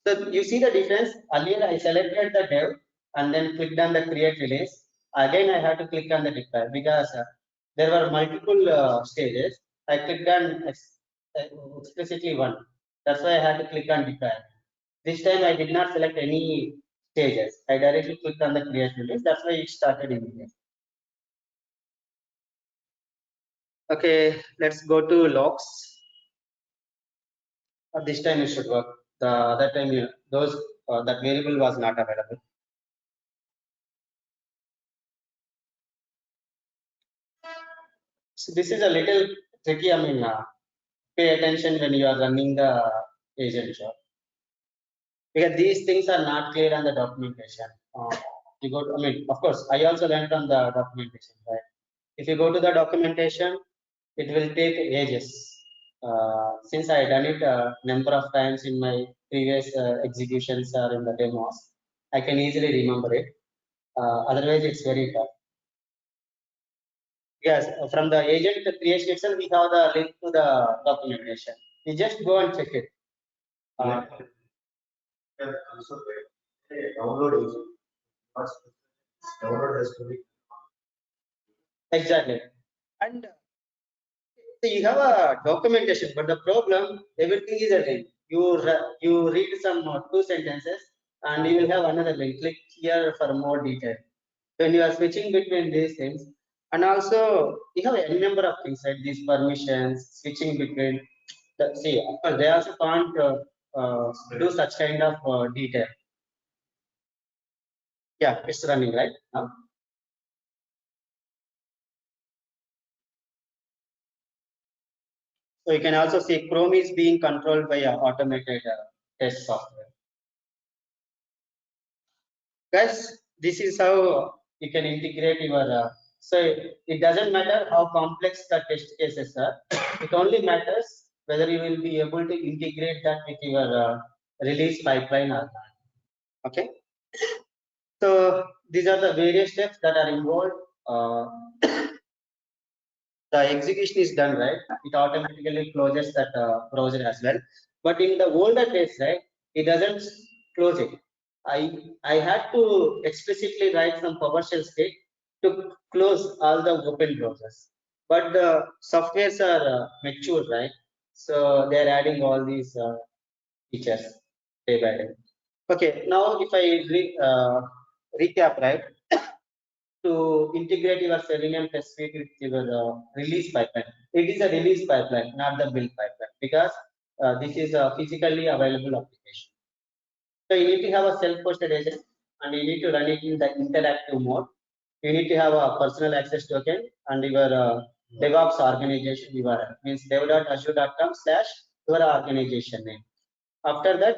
So you see the difference. Earlier I selected the dev and then clicked on the create release. Again I have to click on the deploy because there were multiple stages. I clicked on explicitly one. That's why I had to click on deploy. This time I did not select any stages. I directly clicked on the create release. That's why it started immediately. Okay, let's go to logs. This time it should work. The other time those that variable was not available. So this is a little tricky. I mean, pay attention when you are running the agent job because these things are not clear on the documentation. You go to, I mean, of course, I also learned on the documentation, right? If you go to the documentation, it will take ages. Since I done it a number of times in my previous executions or in the demos, I can easily remember it. Otherwise, it's very tough. Yes, from the agent creation itself, we have the link to the documentation. You just go and check it. Also download also. First, download has to be. Exactly. And so you have a documentation, but the problem, everything is a link. You read some two sentences, and you will have another link. Click here for more detail. When you are switching between these things, and also you have a number of things like these permissions, switching between. See, they also can't do such kind of detail. Yeah, it's running right now. So you can also see Chrome is being controlled by automated test software. Guys, this is how you can integrate your. So it doesn't matter how complex the test cases are. It only matters whether you will be able to integrate that with your release pipeline or not. Okay. So these are the various steps that are involved. The execution is done, right? It automatically closes that browser as well. But in the older case, right, it doesn't close it. I had to explicitly write some PowerShell script to close all the open browsers. But the softwares are mature, right? So they're adding all these features day by day. Okay, now if I recap, right? To integrate your Selenium test suite with your release pipeline. It is a release pipeline, not the build pipeline, because this is a physically available application. So you need to have a self-hosted agent, and you need to run it in the interactive mode. You need to have a personal access token and your DevOps organization URL means dev.azure.com/ your organization name. After that,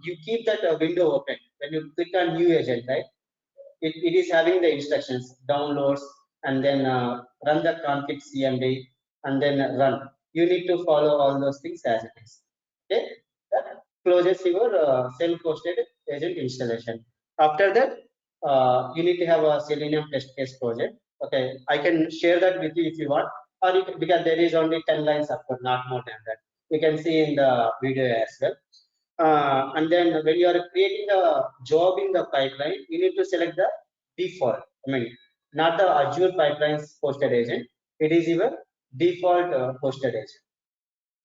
you keep that window open when you click on new agent, right? It is having the instructions downloads and then run the config cmd and then run. You need to follow all those things as it is. Okay, that closes your self-hosted agent installation. After that, you need to have a Selenium test case project. Okay, I can share that with you if you want, or you can, because there is only 10 lines of code, not more than that. You can see in the video as well. And then when you are creating a job in the pipeline, you need to select the default. I mean, not the Azure Pipelines hosted agent. It is your default hosted agent.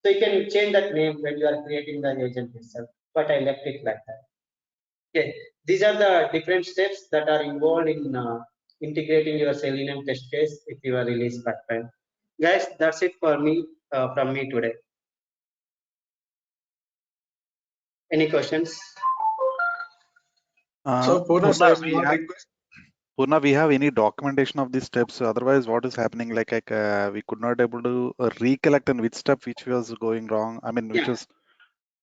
So you can change that name when you are creating the agent itself. But I left it like that. Okay, these are the different steps that are involved in integrating your Selenium test case with your release pipeline. Guys, that's it for me from me today. Any questions? So Purna, Purna, small request. Purna, we have any documentation of these steps? Otherwise, what is happening? Like we could not able to recollect in which step which was going wrong. I mean, which Yeah. was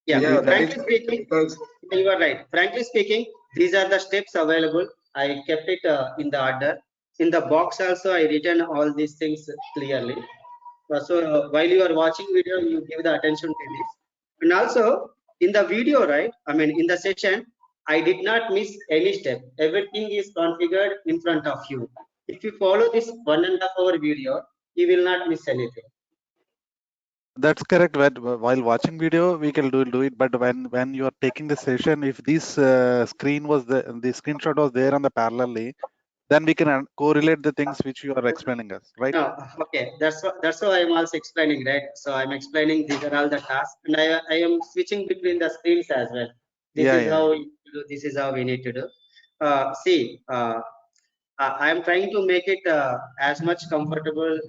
Yeah, Yeah, that frankly is speaking, because you are right. Frankly speaking, these are the steps available. I kept it in the order. In the box also, I written all these things clearly. So while you are watching video, you give the attention to this. And also in the video, right? I mean, in the session, I did not miss any step. Everything is configured in front of you. If you follow this 1.5 hour video, you will not miss anything. that's correct. While watching video, we can do it. But when you are taking the session, if this screen was the screenshot was there on the parallelly, then we can correlate the things which you are explaining us, right? No, okay, that's what I'm also explaining, right? So I'm explaining these are all the tasks, and I am switching between the screens as well. This Yeah, is yeah, how yeah. we do, this is how we need to do. See, I'm trying to make it as much comfortable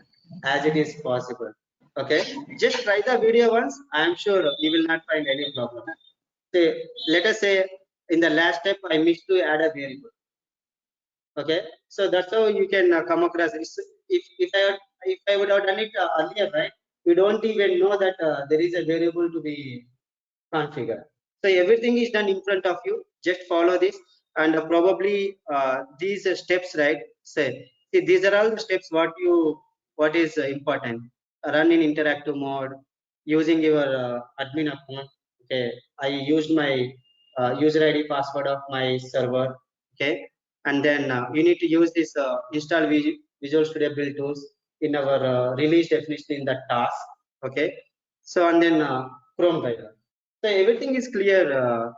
as it is possible. Okay, just try the video once. I'm sure you will not find any problem. Say, let us say in the last step I missed to add a variable. Okay, so that's how you can come across this. If I would have done it earlier, right, you don't even know that there is a variable to be configured. So everything is done in front of you. Just follow this, and probably these steps, right? Say, see, these are all the steps. What is important? Run in interactive mode using your admin account. Okay, I used my user ID password of my server. Okay, and then you need to use this install Visual Studio Build tools in our release definition in the task. Okay, so and then Chrome driver. So everything is clear.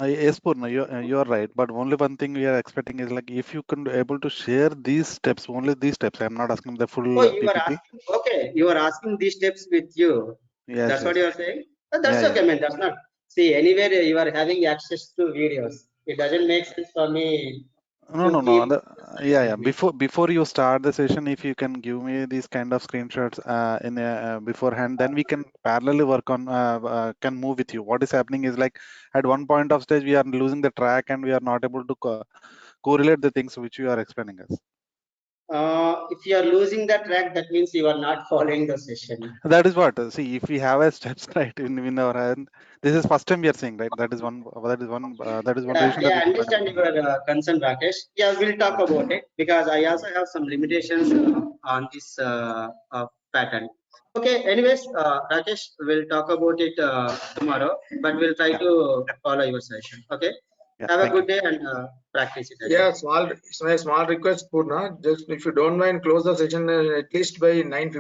Yes, Purna, you are right. But only one thing we are expecting is like if you can able to share these steps, only these steps. I'm not asking the full Oh, you are PPT. asking. Okay, you are asking these steps with you. Yes, That's what yes. you are saying. That's Yeah, okay, yeah. man. That's not. See, anywhere you are having access to videos. It doesn't make sense for me No, to no, no. keep Yeah, yeah. with me. Before you start the session, if you can give me these kind of screenshots in beforehand, then we can parallelly work on can move with you. What is happening is like at one point of stage we are losing the track and we are not able to correlate the things which you are explaining us. If you are losing the track, that means you are not following the session. That is what. See, if we have a steps right in our hand, this is first time we are seeing, right? That is one. That is one Yeah, reason that yeah, we I could not understand able to. your concern, Rakesh. Yeah, we'll talk Yeah. about it because I also have some limitations on this pattern. Okay, anyways, Rakesh, we'll talk about it tomorrow, but we'll try Yeah. to follow your session. Okay, Yeah. have a Thank you. good day and practice it again. yeah, small request, Purna. Just if you don't mind, close the session at least by 9:15.